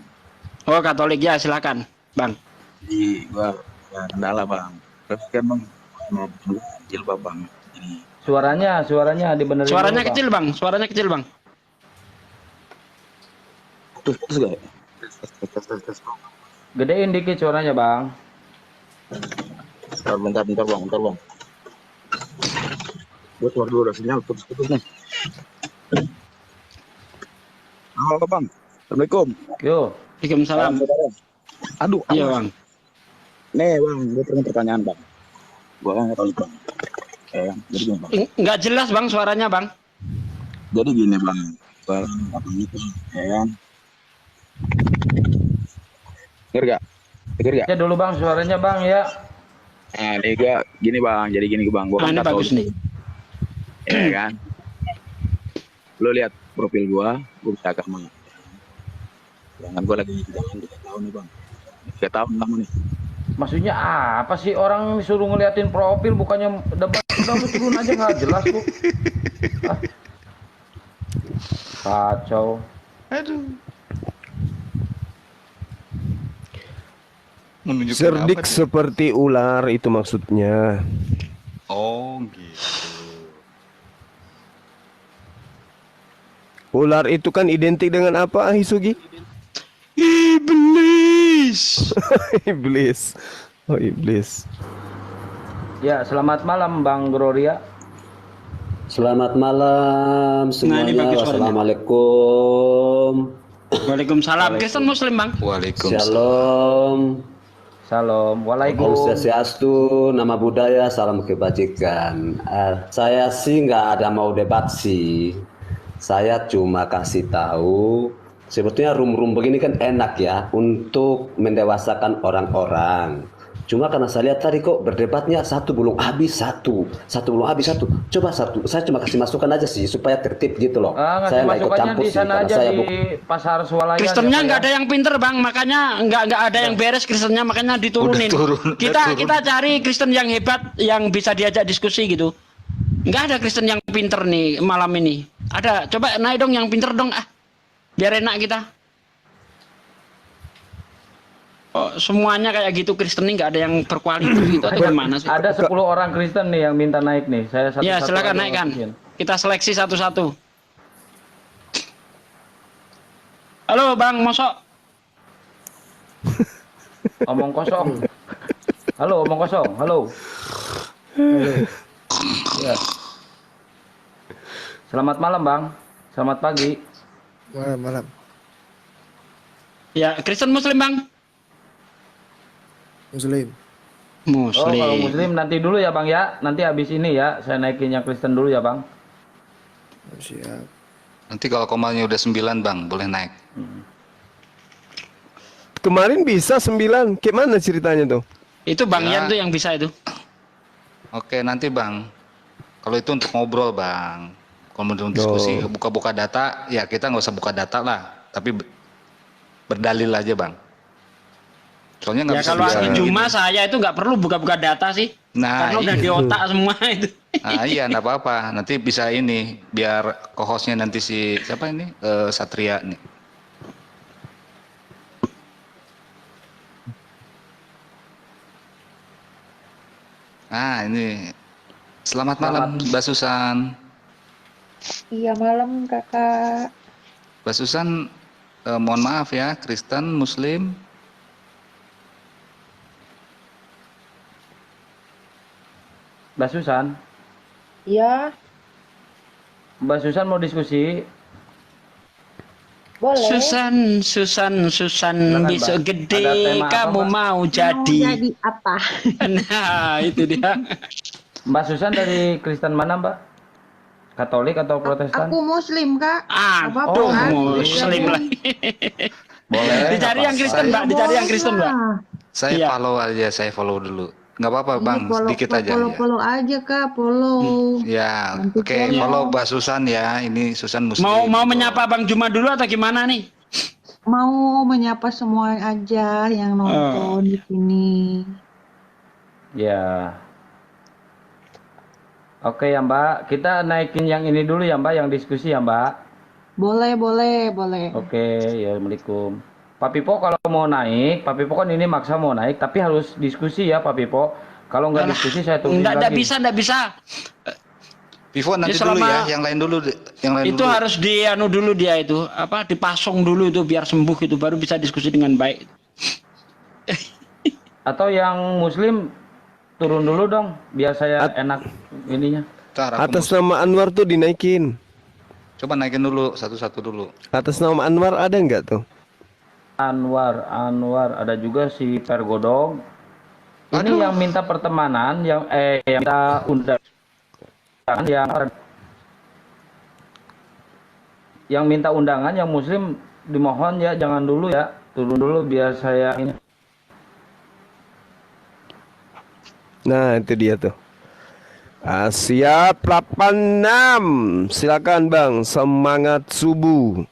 [SPEAKER 8] Oh Katolik ya, silakan Bang.
[SPEAKER 9] Jadi gua kendala Bang. Terus kan Bang mau jilbab Bang. Ini.
[SPEAKER 7] Suaranya dibenerin.
[SPEAKER 8] Suaranya
[SPEAKER 7] dulu,
[SPEAKER 8] kecil Bang, suaranya kecil Bang.
[SPEAKER 9] Putus gak? Tes.
[SPEAKER 7] Gedein dikit suaranya Bang.
[SPEAKER 9] Bentar Bang. Gua keluar dulu, udah sinyal putus nih. Halo Bang. Assalamualaikum.
[SPEAKER 7] Yo.
[SPEAKER 8] Waalaikumsalam.
[SPEAKER 9] Aduh.
[SPEAKER 8] Iya Bang.
[SPEAKER 9] Nih Bang, gue punya pertanyaan Bang. Gua nggak tahu Bang. Jadi gini Bang.
[SPEAKER 8] Nggak jelas Bang suaranya Bang.
[SPEAKER 9] Jadi gini Bang. Bang, apa gitu? Kan? Dengar gak?
[SPEAKER 7] Ya dulu Bang suaranya Bang ya.
[SPEAKER 9] Nah, ini gua gini Bang. Jadi gini Bang. Gua
[SPEAKER 8] Ini bagus nih.
[SPEAKER 9] Ya kan? Lo lihat profil gua bisa agama. Jangan gua lagi jalan 3 tahun nih Bang. 3 tahun kamu nih.
[SPEAKER 7] Maksudnya apa sih orang disuruh ngeliatin profil bukannya debat, udah lu turun aja nggak jelas tuh. Kacau.
[SPEAKER 2] Cerdik seperti ular itu maksudnya.
[SPEAKER 5] Oh gitu.
[SPEAKER 2] Ular itu kan identik dengan apa, Hisugi?
[SPEAKER 8] Iblis.
[SPEAKER 2] Iblis. Oh, iblis.
[SPEAKER 7] Ya, selamat malam Bang Gloria.
[SPEAKER 10] Selamat malam
[SPEAKER 8] Nah, ini
[SPEAKER 10] semuanya.
[SPEAKER 8] bagus suaranya.
[SPEAKER 10] Wassalamualaikum.
[SPEAKER 8] Waalaikumsalam. Kristen Muslim Bang.
[SPEAKER 5] Waalaikumsalam.
[SPEAKER 10] Shalom.
[SPEAKER 7] Salam.
[SPEAKER 10] Om
[SPEAKER 7] Waalaikumsalam.
[SPEAKER 10] Swastiastu, nama budaya, salam kebajikan. Saya sih nggak ada mau debat sih. Saya cuma kasih tahu, sebetulnya room begini kan enak ya untuk mendewasakan orang-orang. Cuma karena saya lihat tadi kok berdebatnya satu belum habis satu belum habis satu. Coba satu, saya cuma kasih masukan aja sih supaya tertib gitu loh.
[SPEAKER 7] Ngasih
[SPEAKER 10] Saya nggak ikut
[SPEAKER 7] masukannya
[SPEAKER 10] campur
[SPEAKER 7] di
[SPEAKER 10] sih
[SPEAKER 7] sana
[SPEAKER 10] karena
[SPEAKER 7] aja
[SPEAKER 10] saya
[SPEAKER 7] di pasar swalaya.
[SPEAKER 8] Kristennya nggak ada yang pinter Bang, makanya nggak ada yang beres Kristennya, makanya diturunin. Kita cari Kristen yang hebat, yang bisa diajak diskusi gitu. Nggak ada Kristen yang pinter nih malam ini. Ada, coba naik dong yang pinter dong biar enak kita. Oh, semuanya kayak gitu Kristen ini nggak ada yang berkualitas gitu atau gimana sih?
[SPEAKER 7] Ada 10 orang Kristen nih yang minta naik nih. Saya satu-satu.
[SPEAKER 8] Ya silakan
[SPEAKER 7] aja
[SPEAKER 8] naikkan.
[SPEAKER 7] masukin.
[SPEAKER 8] Kita seleksi satu-satu. Halo Bang Mosok.
[SPEAKER 7] Omong kosong. Halo, omong kosong. Halo. Ya. Selamat malam Bang. Selamat pagi.
[SPEAKER 6] Malam.
[SPEAKER 8] Ya Kristen Muslim Bang.
[SPEAKER 6] Muslim.
[SPEAKER 7] Oh, kalau Muslim nanti dulu ya Bang ya. Nanti habis ini ya. Saya naikin yang Kristen dulu ya Bang.
[SPEAKER 6] Siap.
[SPEAKER 5] Nanti kalau komanya udah 9 Bang, boleh naik.
[SPEAKER 2] Kemarin bisa 9. Gimana ceritanya tuh?
[SPEAKER 8] Itu Bang
[SPEAKER 5] Ya.
[SPEAKER 8] Yan tuh yang bisa itu.
[SPEAKER 5] Oke, nanti Bang. Kalau itu untuk ngobrol Bang. Kalau mau diskusi, buka-buka data, ya kita nggak usah buka data lah. Tapi berdalil aja Bang. Soalnya nggak
[SPEAKER 8] Ya
[SPEAKER 5] bisa
[SPEAKER 8] kalau ahli
[SPEAKER 5] begini.
[SPEAKER 8] Juma saya itu nggak perlu buka-buka data sih.
[SPEAKER 5] Nah,
[SPEAKER 8] Karena udah di otak semua itu.
[SPEAKER 5] Nah, iya, enggak apa-apa. Nanti bisa ini, biar co-hostnya nanti si siapa ini? Satria nih. Nah, ini. Selamat malam, Mbak Susan.
[SPEAKER 11] Iya malam kakak.
[SPEAKER 5] Mbak Susan, mohon maaf ya, Kristen, Muslim.
[SPEAKER 7] Mbak Susan.
[SPEAKER 11] Iya
[SPEAKER 7] Mbak Susan mau diskusi.
[SPEAKER 11] boleh.
[SPEAKER 8] Susan
[SPEAKER 7] Silakan,
[SPEAKER 8] besok
[SPEAKER 7] Mbak.
[SPEAKER 8] gede
[SPEAKER 7] Ada tema apa,
[SPEAKER 8] kamu
[SPEAKER 7] Mbak?
[SPEAKER 8] mau
[SPEAKER 11] Mau
[SPEAKER 8] jadi.
[SPEAKER 11] jadi apa?
[SPEAKER 8] Nah itu dia.
[SPEAKER 7] Mbak Susan dari Kristen mana Mbak? Katolik atau Protestan?
[SPEAKER 11] Aku Muslim, Kak. Apa-apa,
[SPEAKER 8] Aduh,
[SPEAKER 11] kan?
[SPEAKER 8] Muslim lah.
[SPEAKER 7] Boleh.
[SPEAKER 8] Dicari yang Kristen, Mbak. Dicari yang Kristen, Mbak.
[SPEAKER 5] Saya
[SPEAKER 8] Iya.
[SPEAKER 5] follow aja, saya follow dulu. Nggak apa-apa bang, sedikit aja.
[SPEAKER 11] Follow aja, Kak. Follow.
[SPEAKER 5] Ya,
[SPEAKER 11] Bantu
[SPEAKER 5] oke, follow Mbak Susan ya. Ini Susan Muslim.
[SPEAKER 8] Mau menyapa Bang Juma dulu atau gimana nih?
[SPEAKER 11] Mau menyapa semua aja yang nonton di sini.
[SPEAKER 7] Ya. Oke ya Mbak, kita naikin yang ini dulu ya Mbak, yang diskusi ya Mbak.
[SPEAKER 11] Boleh.
[SPEAKER 7] Oke, ya Assalamualaikum. Pak Pipo kalau mau naik, Pak Pipo kan ini maksa mau naik, tapi harus diskusi ya Pak Pipo. Kalau nggak diskusi saya tunggu lagi.
[SPEAKER 8] Nggak bisa.
[SPEAKER 5] Pivo nanti dulu ya, yang lain dulu.
[SPEAKER 8] Itu harus dianu dulu dia itu, dipasung dulu itu biar sembuh itu, baru bisa diskusi dengan baik.
[SPEAKER 7] Atau yang Muslim turun dulu dong, biar saya enak ininya.
[SPEAKER 2] Atas nama Anwar tuh dinaikin.
[SPEAKER 5] Coba naikin dulu satu-satu dulu.
[SPEAKER 2] Atas nama Anwar ada nggak tuh?
[SPEAKER 7] Anwar, ada juga si Pergodong. Ini yang minta pertemanan, yang minta undangan, yang minta undangan, yang Muslim dimohon ya jangan dulu ya, turun dulu biar saya ini.
[SPEAKER 2] Nah itu dia tuh. Siap 86. Silakan Bang, semangat subuh.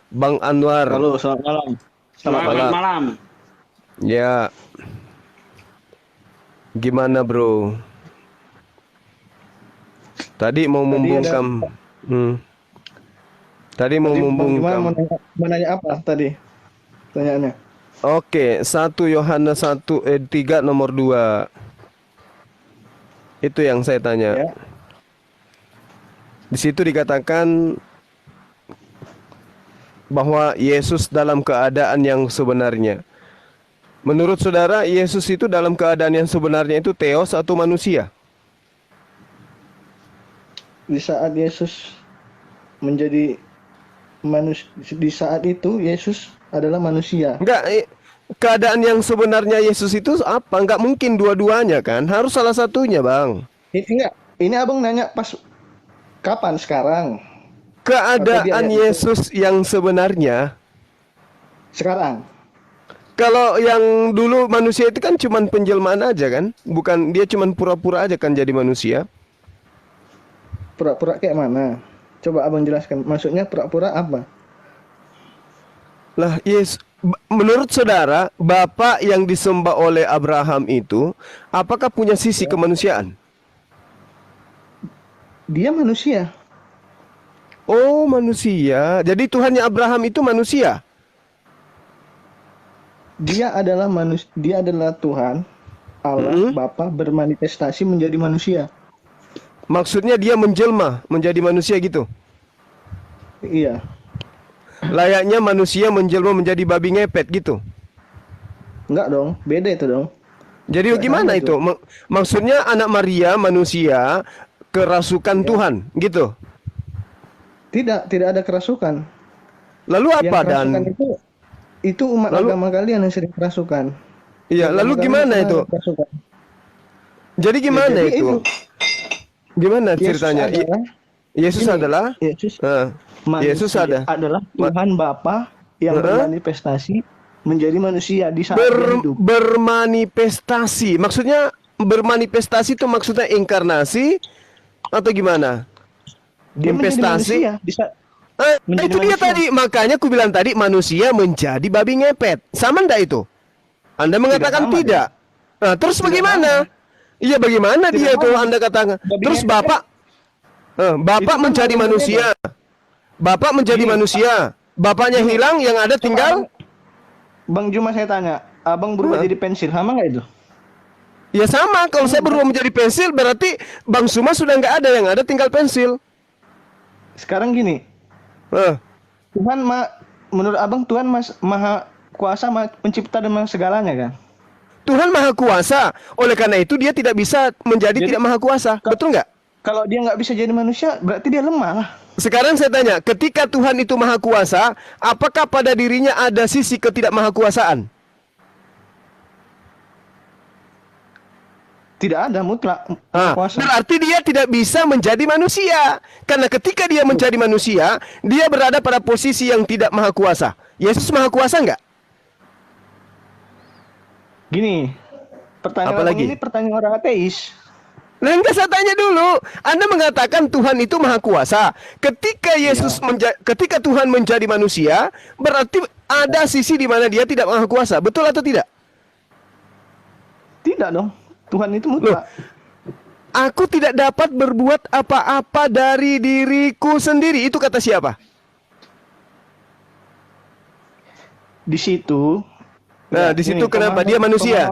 [SPEAKER 2] Bang Anwar.
[SPEAKER 12] Halo, selamat malam.
[SPEAKER 8] Selamat malam.
[SPEAKER 2] Ya. Gimana bro? Tadi mau membungkam. Tadi mau membungkam.
[SPEAKER 12] Mau nanya apa tadi? Tanyaannya.
[SPEAKER 2] Oke, 1 Yohanes 3 nomor 2. Itu yang saya tanya.
[SPEAKER 12] Ya.
[SPEAKER 2] Di situ dikatakan bahwa Yesus dalam keadaan yang sebenarnya. Menurut saudara, Yesus itu dalam keadaan yang sebenarnya itu theos atau manusia?
[SPEAKER 12] Di saat Yesus menjadi manusia, di saat itu Yesus adalah manusia.
[SPEAKER 2] Enggak, keadaan yang sebenarnya Yesus itu apa? Enggak mungkin dua-duanya kan? Harus salah satunya, Bang.
[SPEAKER 12] Ini abang nanya pas kapan sekarang?
[SPEAKER 2] Keadaan Yesus yang sebenarnya
[SPEAKER 12] sekarang.
[SPEAKER 2] Kalau yang dulu manusia itu kan cuman penjelmaan aja kan? Bukan, dia cuman pura-pura aja kan jadi manusia.
[SPEAKER 12] Pura-pura kayak mana? Coba abang jelaskan. Maksudnya pura-pura apa?
[SPEAKER 2] Lah, menurut saudara, Bapak yang disembah oleh Abraham itu, apakah punya sisi kemanusiaan?
[SPEAKER 12] Dia manusia.
[SPEAKER 2] Oh, manusia. Jadi Tuhannya Abraham itu manusia?
[SPEAKER 12] Dia adalah manusia. Dia adalah Tuhan Allah Bapa bermanifestasi menjadi manusia.
[SPEAKER 2] Maksudnya dia menjelma menjadi manusia gitu?
[SPEAKER 12] Iya.
[SPEAKER 2] Layaknya manusia menjelma menjadi babi ngepet gitu?
[SPEAKER 12] Enggak dong, beda itu dong.
[SPEAKER 2] Jadi gimana itu? Maksudnya anak Maria manusia kerasukan Tuhan gitu?
[SPEAKER 12] Tidak ada kerasukan.
[SPEAKER 2] Lalu apa dan?
[SPEAKER 12] Itu umat agama kalian yang sering kerasukan.
[SPEAKER 2] Iya, lalu gimana itu? Jadi gimana itu? Gimana ceritanya? Yesus adalah
[SPEAKER 12] Tuhan Bapa yang bermanifestasi menjadi manusia di saat hidup.
[SPEAKER 2] Bermanifestasi. Maksudnya bermanifestasi itu maksudnya inkarnasi atau gimana? Investasi. Itu dia tadi, makanya aku bilang tadi manusia menjadi babi ngepet. Sama enggak itu? Anda mengatakan tidak. Nah, terus bagaimana? Iya, bagaimana dia tuh Anda katakan? Terus Bapak menjadi manusia. Bapak menjadi manusia. Bapaknya hilang, yang ada tinggal
[SPEAKER 12] Bang Juma, saya tanya, abang berubah jadi pensil, sama nggak itu?
[SPEAKER 2] Ya sama, kalau saya berubah menjadi pensil berarti Bang Suma sudah nggak ada, yang ada tinggal pensil.
[SPEAKER 12] Sekarang gini, Tuhan menurut abang Tuhan maha kuasa, pencipta dan segalanya kan?
[SPEAKER 2] Tuhan maha kuasa, oleh karena itu dia tidak bisa menjadi tidak maha kuasa, betul nggak?
[SPEAKER 12] Kalau dia nggak bisa jadi manusia, berarti dia lemah lah.
[SPEAKER 2] Sekarang saya tanya, ketika Tuhan itu maha kuasa, apakah pada dirinya ada sisi ketidakmahakuasaan?
[SPEAKER 12] Tidak ada mutlak kuasa.
[SPEAKER 2] Berarti dia tidak bisa menjadi manusia. Karena ketika dia menjadi manusia, dia berada pada posisi yang tidak maha kuasa. Yesus maha kuasa nggak?
[SPEAKER 12] Gini, pertanyaan ini pertanyaan orang ateis.
[SPEAKER 2] Nah, enggak, saya tanya dulu. Anda mengatakan Tuhan itu maha kuasa. Ketika ketika Tuhan menjadi manusia, berarti ada sisi di mana dia tidak maha kuasa. Betul atau tidak?
[SPEAKER 12] Tidak dong. Tuhan itu mutlak.
[SPEAKER 2] Aku tidak dapat berbuat apa-apa dari diriku sendiri. Itu kata siapa?
[SPEAKER 12] Di situ.
[SPEAKER 2] Nah, di situ kenapa dia manusia?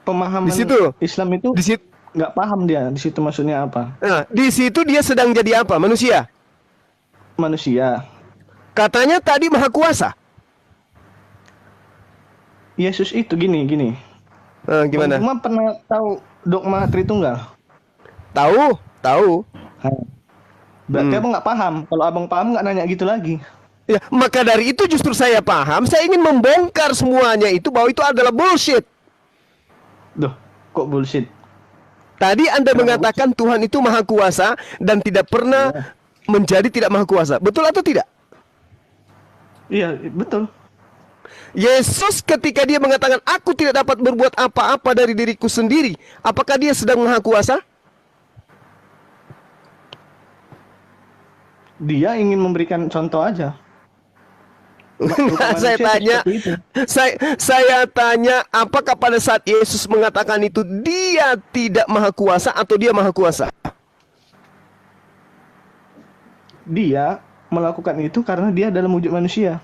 [SPEAKER 12] Pemahaman
[SPEAKER 2] di situ
[SPEAKER 12] Islam itu nggak paham dia. Di situ maksudnya apa?
[SPEAKER 2] Nah, di situ dia sedang jadi apa? Manusia.
[SPEAKER 12] Manusia.
[SPEAKER 2] Katanya tadi maha kuasa.
[SPEAKER 12] Yesus itu gini.
[SPEAKER 2] Gimana?
[SPEAKER 12] Cuma pernah tahu dogma Tritunggal?
[SPEAKER 2] Tahu.
[SPEAKER 12] Berarti abang nggak paham. Kalau abang paham nggak nanya gitu lagi.
[SPEAKER 2] Ya, maka dari itu justru saya paham. Saya ingin membongkar semuanya itu bahwa itu adalah bullshit.
[SPEAKER 12] Duh, kok bullshit?
[SPEAKER 2] Tadi Anda mengatakan Tuhan itu maha kuasa dan tidak pernah menjadi tidak maha kuasa. Betul atau tidak?
[SPEAKER 12] Iya, betul.
[SPEAKER 2] Yesus ketika dia mengatakan aku tidak dapat berbuat apa-apa dari diriku sendiri, apakah dia sedang maha kuasa?
[SPEAKER 12] Dia ingin memberikan contoh aja.
[SPEAKER 2] Saya tanya, apakah pada saat Yesus mengatakan itu dia tidak maha kuasa atau dia maha kuasa?
[SPEAKER 12] Dia melakukan itu karena dia dalam wujud manusia.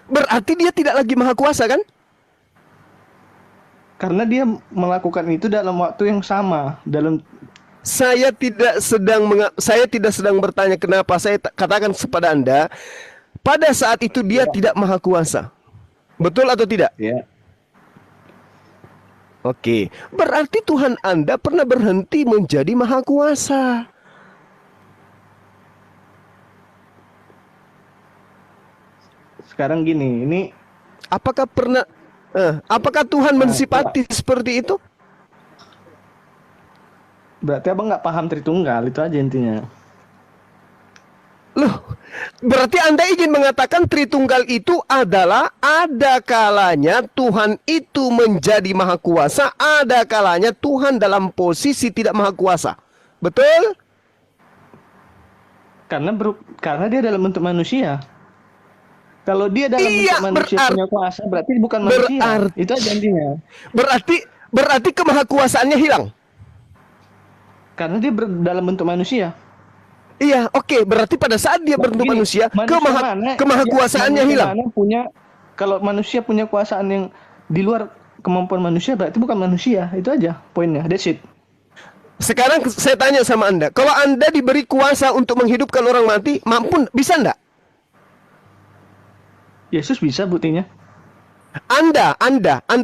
[SPEAKER 2] Berarti dia tidak lagi maha kuasa kan?
[SPEAKER 12] Karena dia melakukan itu dalam waktu yang sama.
[SPEAKER 2] Saya tidak sedang bertanya kenapa. Saya katakan kepada Anda, pada saat itu dia tidak maha kuasa. Betul atau tidak?
[SPEAKER 12] Ya.
[SPEAKER 2] Oke, berarti Tuhan Anda pernah berhenti menjadi maha kuasa.
[SPEAKER 12] Sekarang gini, ini
[SPEAKER 2] apakah Tuhan mensifati seperti itu?
[SPEAKER 12] Berarti abang nggak paham Tritunggal, itu aja intinya.
[SPEAKER 2] Loh, berarti Anda ingin mengatakan Tritunggal itu adalah ada kalanya Tuhan itu menjadi maha kuasa, ada kalanya Tuhan dalam posisi tidak maha kuasa. Betul?
[SPEAKER 12] Karena dia dalam bentuk manusia. Kalau dia dalam bentuk manusia punya kuasa, berarti bukan manusia. Itu aja intinya.
[SPEAKER 2] Berarti kemahakuasaannya hilang.
[SPEAKER 12] Karena dia dalam bentuk manusia.
[SPEAKER 2] Iya, oke. Berarti pada saat dia bentuk manusia, kemahakuasaannya hilang.
[SPEAKER 12] Kalau manusia punya kuasaan yang di luar kemampuan manusia, berarti bukan manusia. Itu aja poinnya. That's it.
[SPEAKER 2] Sekarang saya tanya sama Anda, kalau Anda diberi kuasa untuk menghidupkan orang mati, mampu bisa enggak?
[SPEAKER 12] Yesus bisa buktinya.
[SPEAKER 2] Anda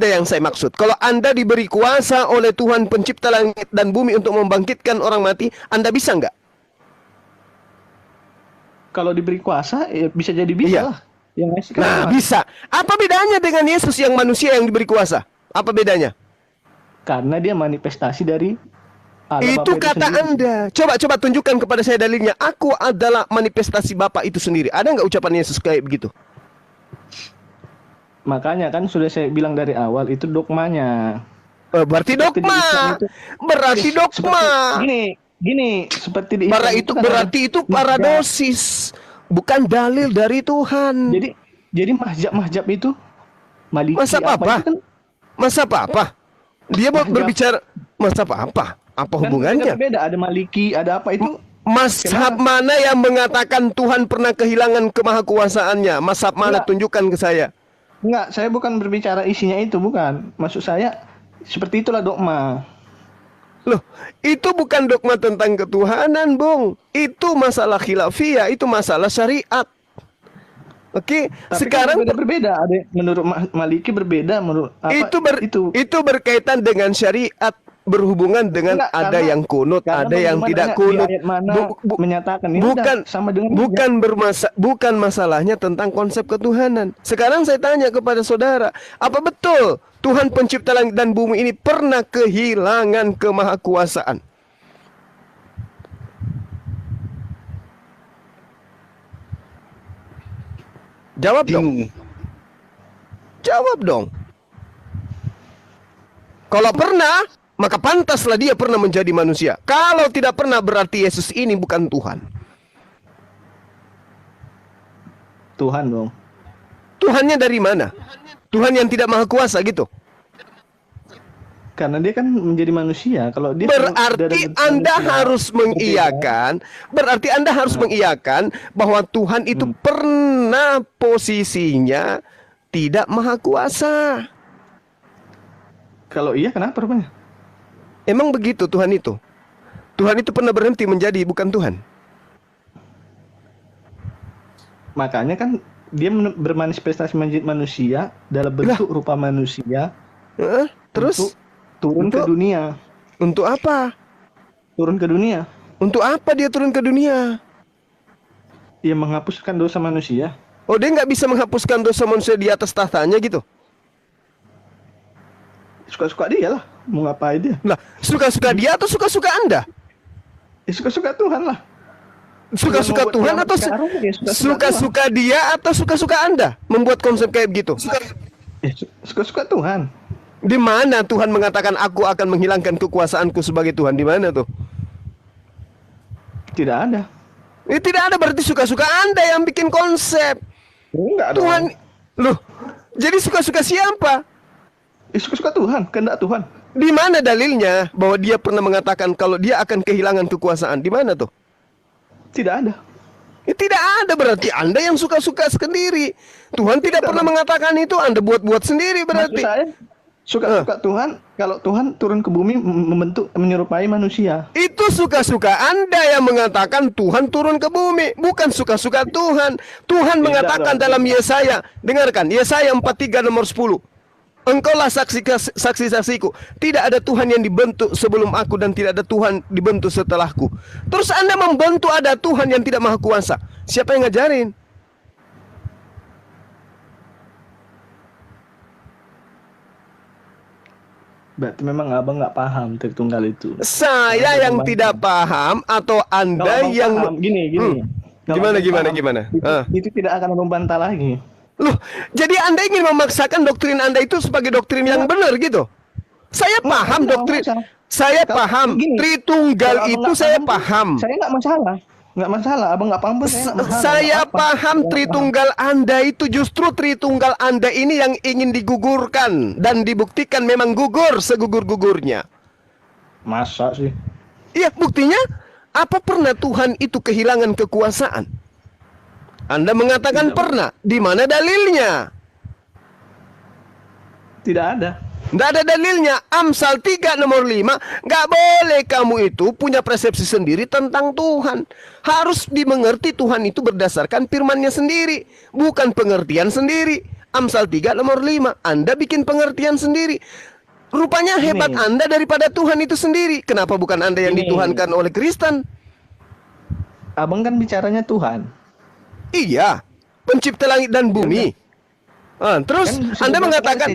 [SPEAKER 2] yang saya maksud. Kalau Anda diberi kuasa oleh Tuhan pencipta langit dan bumi untuk membangkitkan orang mati, Anda bisa nggak?
[SPEAKER 12] Kalau diberi kuasa, ya bisa jadi bisa lah.
[SPEAKER 2] Bisa. Apa bedanya dengan Yesus yang manusia yang diberi kuasa? Apa bedanya?
[SPEAKER 12] Karena dia manifestasi dari Allah
[SPEAKER 2] itu
[SPEAKER 12] Bapa
[SPEAKER 2] kata
[SPEAKER 12] sendiri.
[SPEAKER 2] Anda. Coba tunjukkan kepada saya dalilnya. Aku adalah manifestasi Bapa itu sendiri. Ada nggak ucapan Yesus kayak begitu?
[SPEAKER 12] Makanya kan sudah saya bilang dari awal itu dogmanya.
[SPEAKER 2] Berarti dogma. Berarti dogma.
[SPEAKER 12] Gini, seperti di
[SPEAKER 2] berarti itu paradosis, bukan dalil dari Tuhan.
[SPEAKER 12] Jadi mahjab itu Maliki
[SPEAKER 2] masa apa? Masa apa? Dia berbicara masa apa? Apa hubungannya?
[SPEAKER 12] Beda, ada Maliki, ada apa itu?
[SPEAKER 2] Mazhab mana yang mengatakan Tuhan pernah kehilangan kemahakuasaannya? Mazhab mana? Tunjukkan ke saya.
[SPEAKER 12] Enggak, saya bukan berbicara isinya itu, bukan. Maksud saya seperti itulah dogma.
[SPEAKER 2] Loh, itu bukan dogma tentang ketuhanan, Bung. Itu masalah khilafiyah, itu masalah syariat. Oke, sekarang
[SPEAKER 12] berbeda. Ada menurut Maliki berbeda, menurut apa?
[SPEAKER 2] Itu berkaitan dengan syariat. berhubungan dengan
[SPEAKER 12] Enggak,
[SPEAKER 2] ada
[SPEAKER 12] karena-
[SPEAKER 2] yang kunut,
[SPEAKER 12] karena
[SPEAKER 2] ada yang
[SPEAKER 12] Bang Juma
[SPEAKER 2] tidak
[SPEAKER 12] nanya
[SPEAKER 2] kunut.
[SPEAKER 12] di ayat mana menyatakan ini
[SPEAKER 2] bukan
[SPEAKER 12] udah sama dengan
[SPEAKER 2] bukan masalahnya tentang konsep ketuhanan. Sekarang saya tanya kepada saudara, apa betul Tuhan pencipta langit dan bumi ini pernah kehilangan kemahakuasaan? Jawab dong. Jawab dong. Kalau pernah, maka pantaslah dia pernah menjadi manusia. Kalau tidak pernah, berarti Yesus ini bukan Tuhan.
[SPEAKER 12] Tuhan dong.
[SPEAKER 2] Tuhannya dari mana? Tuhan yang tidak maha kuasa gitu.
[SPEAKER 12] Karena dia kan menjadi manusia. Kalau dia
[SPEAKER 2] Berarti Anda harus mengiyakan, bahwa Tuhan itu pernah posisinya tidak maha kuasa.
[SPEAKER 12] Kalau iya kenapa rupanya?
[SPEAKER 2] Emang begitu Tuhan itu? Tuhan itu pernah berhenti menjadi bukan Tuhan.
[SPEAKER 12] Makanya kan dia bermanifestasi menjadi manusia dalam bentuk rupa manusia.
[SPEAKER 2] Terus
[SPEAKER 12] turun ke dunia.
[SPEAKER 2] Untuk apa?
[SPEAKER 12] Turun ke dunia.
[SPEAKER 2] Untuk apa dia turun ke dunia?
[SPEAKER 12] Dia menghapuskan dosa manusia.
[SPEAKER 2] Oh, dia nggak bisa menghapuskan dosa manusia di atas tahtanya gitu?
[SPEAKER 12] Suka-suka dia lah. Mau ngapain dia?
[SPEAKER 2] Lah, suka-suka dia atau suka-suka Anda?
[SPEAKER 12] Ya suka-suka Tuhan lah.
[SPEAKER 2] Suka-suka Tuhan atau suka-suka dia atau suka-suka Anda membuat konsep kayak begitu?
[SPEAKER 12] Suka-suka Tuhan.
[SPEAKER 2] Di mana Tuhan mengatakan aku akan menghilangkan kekuasaanku sebagai Tuhan? Di mana tuh?
[SPEAKER 12] Tidak ada.
[SPEAKER 2] Tidak ada, berarti suka-suka Anda yang bikin konsep.
[SPEAKER 12] Enggak
[SPEAKER 2] Tuhan, loh, jadi suka-suka siapa?
[SPEAKER 12] Suka-suka Tuhan, kehendak Tuhan.
[SPEAKER 2] Di mana dalilnya bahwa dia pernah mengatakan kalau dia akan kehilangan kekuasaan? Di mana tuh?
[SPEAKER 12] Tidak ada.
[SPEAKER 2] Tidak ada, berarti Anda yang suka-suka sendiri. Tuhan tidak pernah mengatakan itu, Anda buat-buat sendiri berarti.
[SPEAKER 12] Maksud saya, suka-suka Tuhan, kalau Tuhan turun ke bumi membentuk, menyerupai manusia.
[SPEAKER 2] Itu suka-suka Anda yang mengatakan Tuhan turun ke bumi, bukan suka-suka Tuhan. Tuhan mengatakan dalam Yesaya, dengarkan, Yesaya 43 nomor 10. Engkaulah saksi-saksiku. Tidak ada Tuhan yang dibentuk sebelum aku dan tidak ada Tuhan dibentuk setelahku. Terus Anda membentuk ada Tuhan yang tidak maha kuasa. Siapa yang ngajarin?
[SPEAKER 12] Berarti memang abang nggak paham Tritunggal itu.
[SPEAKER 2] Saya yang tidak paham atau Anda yang
[SPEAKER 12] paham. Gini.
[SPEAKER 2] Gimana?
[SPEAKER 12] Itu tidak akan membantah lagi.
[SPEAKER 2] Loh, jadi Anda ingin memaksakan doktrin Anda itu sebagai doktrin yang benar gitu? Saya paham doktrin. Saya paham Tritunggal itu saya paham.
[SPEAKER 12] Saya nggak masalah. Abang nggak paham pun saya nggak masalah.
[SPEAKER 2] Saya paham Tritunggal Anda itu justru Tritunggal Anda ini yang ingin digugurkan dan dibuktikan memang gugur segugur-gugurnya.
[SPEAKER 12] Masa sih?
[SPEAKER 2] Iya, buktinya apa pernah Tuhan itu kehilangan kekuasaan? Anda mengatakan pernah. Di mana dalilnya?
[SPEAKER 12] Tidak ada.
[SPEAKER 2] Tidak ada dalilnya. Amsal 3 nomor 5. Nggak boleh kamu itu punya persepsi sendiri tentang Tuhan. Harus dimengerti Tuhan itu berdasarkan firman-Nya sendiri, bukan pengertian sendiri. Amsal 3 nomor 5. Anda bikin pengertian sendiri. Rupanya hebat Anda daripada Tuhan itu sendiri. Kenapa bukan Anda yang dituhankan oleh Kristen?
[SPEAKER 12] Abang kan bicaranya Tuhan.
[SPEAKER 2] Iya, pencipta langit dan bumi. Terus kan Anda mengatakan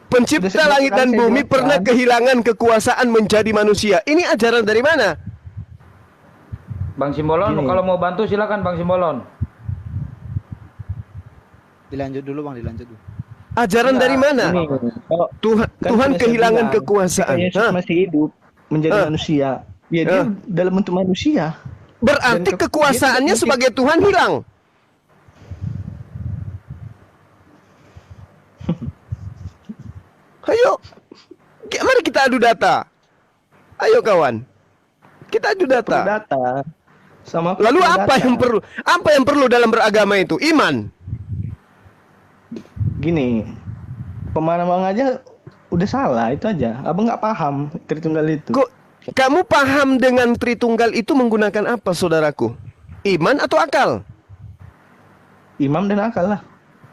[SPEAKER 2] pencipta langit dan bumi pernah kehilangan kekuasaan menjadi manusia. Ini ajaran dari mana?
[SPEAKER 7] Bang Simbolon, kalau mau bantu silakan Bang Simbolon.
[SPEAKER 6] Dilanjut dulu Bang, dilanjut dulu.
[SPEAKER 2] Ajaran dari mana? Tuhan kehilangan kekuasaan.
[SPEAKER 12] Yesus masih hidup menjadi manusia. Ya dia dalam bentuk manusia.
[SPEAKER 2] Berarti kekuasaannya sebagai Tuhan hilang. Ayo, mari kita adu data. Ayo kawan, kita adu data. Lalu apa yang perlu? Apa yang perlu dalam beragama itu? Iman.
[SPEAKER 12] Gini, pemahaman aja udah salah itu aja. Abang nggak paham Tritunggal itu.
[SPEAKER 2] Kamu paham dengan Tritunggal itu menggunakan apa, saudaraku? Iman atau akal?
[SPEAKER 12] Imam dan akal lah.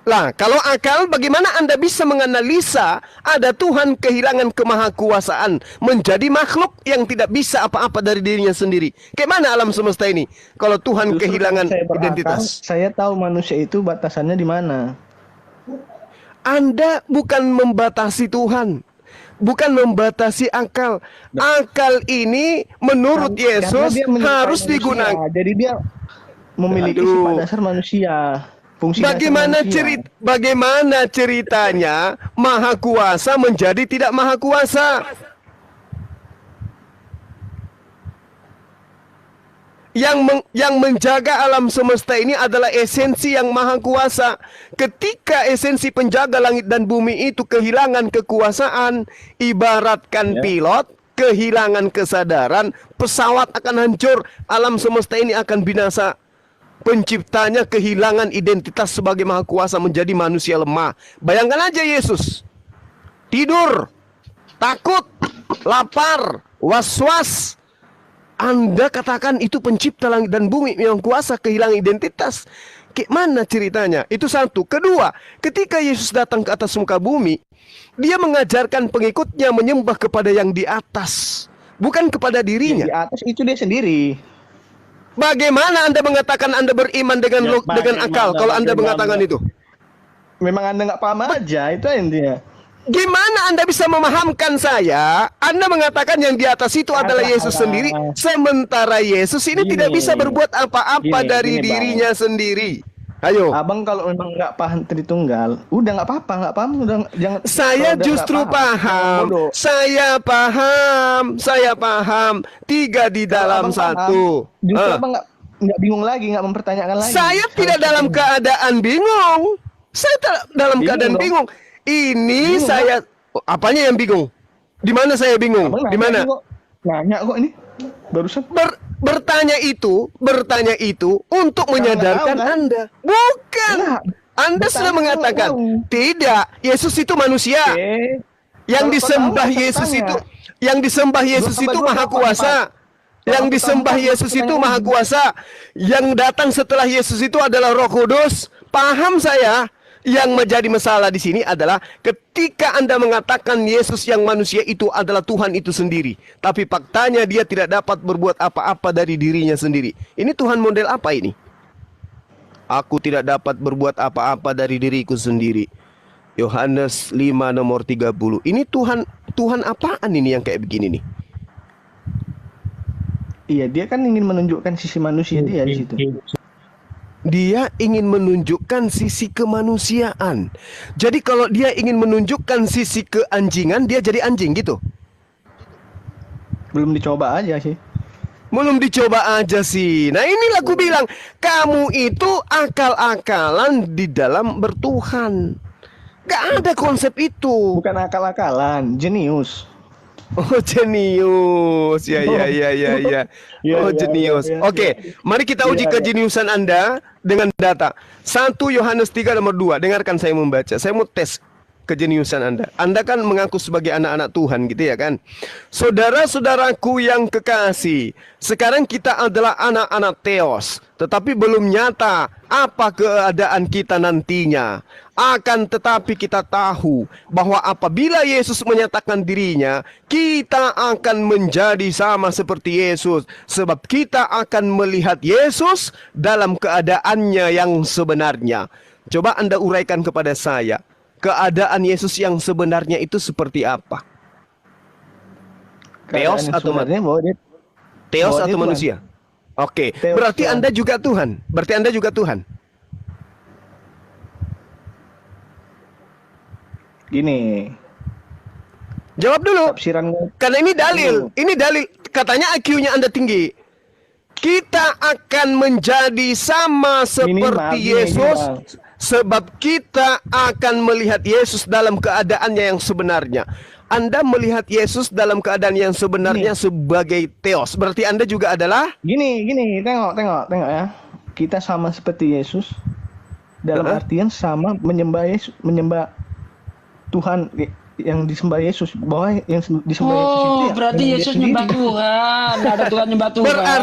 [SPEAKER 2] Lah, kalau akal, bagaimana Anda bisa menganalisa ada Tuhan kehilangan kemahakuasaan menjadi makhluk yang tidak bisa apa-apa dari dirinya sendiri? Kayak mana alam semesta ini? Kalau Tuhan
[SPEAKER 12] Justru
[SPEAKER 2] kehilangan
[SPEAKER 12] saya berakal,
[SPEAKER 2] identitas.
[SPEAKER 12] saya tahu manusia itu batasannya di mana.
[SPEAKER 2] Anda bukan membatasi Tuhan. Bukan membatasi akal. Akal ini menurut Yesus harus digunakan.
[SPEAKER 12] Jadi dia memiliki sifat dasar manusia. Fungsi
[SPEAKER 2] Bagaimana ceritanya Maha Kuasa menjadi tidak Maha Kuasa? Yang menjaga alam semesta ini adalah esensi yang Maha Kuasa. Ketika esensi penjaga langit dan bumi itu kehilangan kekuasaan, ibaratkan pilot kehilangan kesadaran, pesawat akan hancur, alam semesta ini akan binasa. Penciptanya kehilangan identitas sebagai Maha Kuasa, menjadi manusia lemah. Bayangkan aja Yesus tidur, takut, lapar, was-was. Anda katakan itu pencipta langit dan bumi yang kuasa kehilangan identitas. Gimana ceritanya? Itu satu. Kedua, ketika Yesus datang ke atas muka bumi, dia mengajarkan pengikutnya menyembah kepada yang di atas, bukan kepada dirinya.
[SPEAKER 12] Yang di atas itu dia sendiri.
[SPEAKER 2] Bagaimana Anda mengatakan Anda beriman dengan akal kalau Anda mengatakan itu?
[SPEAKER 12] Memang Anda nggak paham aja, itu intinya.
[SPEAKER 2] Gimana Anda bisa memahamkan saya? Anda mengatakan yang di atas itu adalah Yesus sendiri, sementara Yesus ini tidak bisa berbuat apa-apa dari dirinya sendiri. Ayo.
[SPEAKER 12] Abang kalau memang nggak paham Tritunggal, udah nggak apa-apa, nggak paham, udah jangan.
[SPEAKER 2] Saya justru paham. Saya paham. Tiga di dalam satu.
[SPEAKER 12] Justru abang nggak bingung lagi, nggak mempertanyakan lagi.
[SPEAKER 2] Saya tidak dalam keadaan bingung. Saya dalam keadaan bingung. Ini bingung, saya apanya yang bingung? Di mana saya bingung? Di mana?
[SPEAKER 12] Nanya kok ini. Barusan
[SPEAKER 2] bertanya itu untuk menyadarkan Anda. Bukan. Anda sudah mengatakan tidak, Yesus itu manusia. Yang disembah Yesus itu Maha Kuasa. Yang disembah Yesus itu Maha Kuasa. Yang datang setelah Yesus itu adalah Roh Kudus. Paham saya. Yang menjadi masalah di sini adalah ketika Anda mengatakan Yesus yang manusia itu adalah Tuhan itu sendiri, tapi faktanya dia tidak dapat berbuat apa-apa dari dirinya sendiri. Ini Tuhan model apa ini? Aku tidak dapat berbuat apa-apa dari diriku sendiri. Yohanes 5 nomor 30. Ini Tuhan apaan ini yang kayak begini nih?
[SPEAKER 12] Iya, dia kan ingin menunjukkan sisi manusia dia di situ.
[SPEAKER 2] Dia ingin menunjukkan sisi kemanusiaan. Jadi kalau dia ingin menunjukkan sisi keanjingan, dia jadi anjing gitu.
[SPEAKER 12] Belum dicoba aja sih.
[SPEAKER 2] Belum dicoba aja sih. Nah inilah aku bilang, kamu itu akal-akalan di dalam bertuhan. Gak ada konsep itu.
[SPEAKER 12] Bukan akal-akalan, jenius.
[SPEAKER 2] Oh jenius, ya. Oh jenius. Oke, mari kita uji kejeniusan Anda dengan data. 1 Yohanes 3 nomor 2. Dengarkan saya membaca. Saya mau tes kejeniusan Anda. Anda kan mengaku sebagai anak-anak Tuhan gitu ya kan. Saudara-saudaraku yang kekasih, sekarang kita adalah anak-anak Theos, tetapi belum nyata apa keadaan kita nantinya. Akan tetapi kita tahu bahwa apabila Yesus menyatakan dirinya, kita akan menjadi sama seperti Yesus, sebab kita akan melihat Yesus dalam keadaannya yang sebenarnya. Coba Anda uraikan kepada saya, keadaan Yesus yang sebenarnya itu seperti apa? Theos atau Theos atau manusia? Oke, berarti Anda juga Tuhan. Berarti Anda juga Tuhan.
[SPEAKER 12] Gini.
[SPEAKER 2] Jawab dulu.
[SPEAKER 12] Tafsiran.
[SPEAKER 2] Karena ini dalil. Ini dalil. Katanya IQ-nya Anda tinggi. Kita akan menjadi sama seperti Yesus. Sebab kita akan melihat Yesus dalam keadaannya yang sebenarnya. Anda melihat Yesus dalam keadaan yang sebenarnya sebagai Theos. Berarti Anda juga adalah?
[SPEAKER 12] Gini. Tengok ya. Kita sama seperti Yesus. Dalam artian sama menyembah Yesus, menyembah Tuhan yang disembah Yesus, bahwa yang disembah Yesus itu ya
[SPEAKER 8] berarti
[SPEAKER 12] memang dia
[SPEAKER 8] Yesus
[SPEAKER 12] sendiri.
[SPEAKER 8] nyembah Tuhan, ada Tuhan nyembah Tuhan.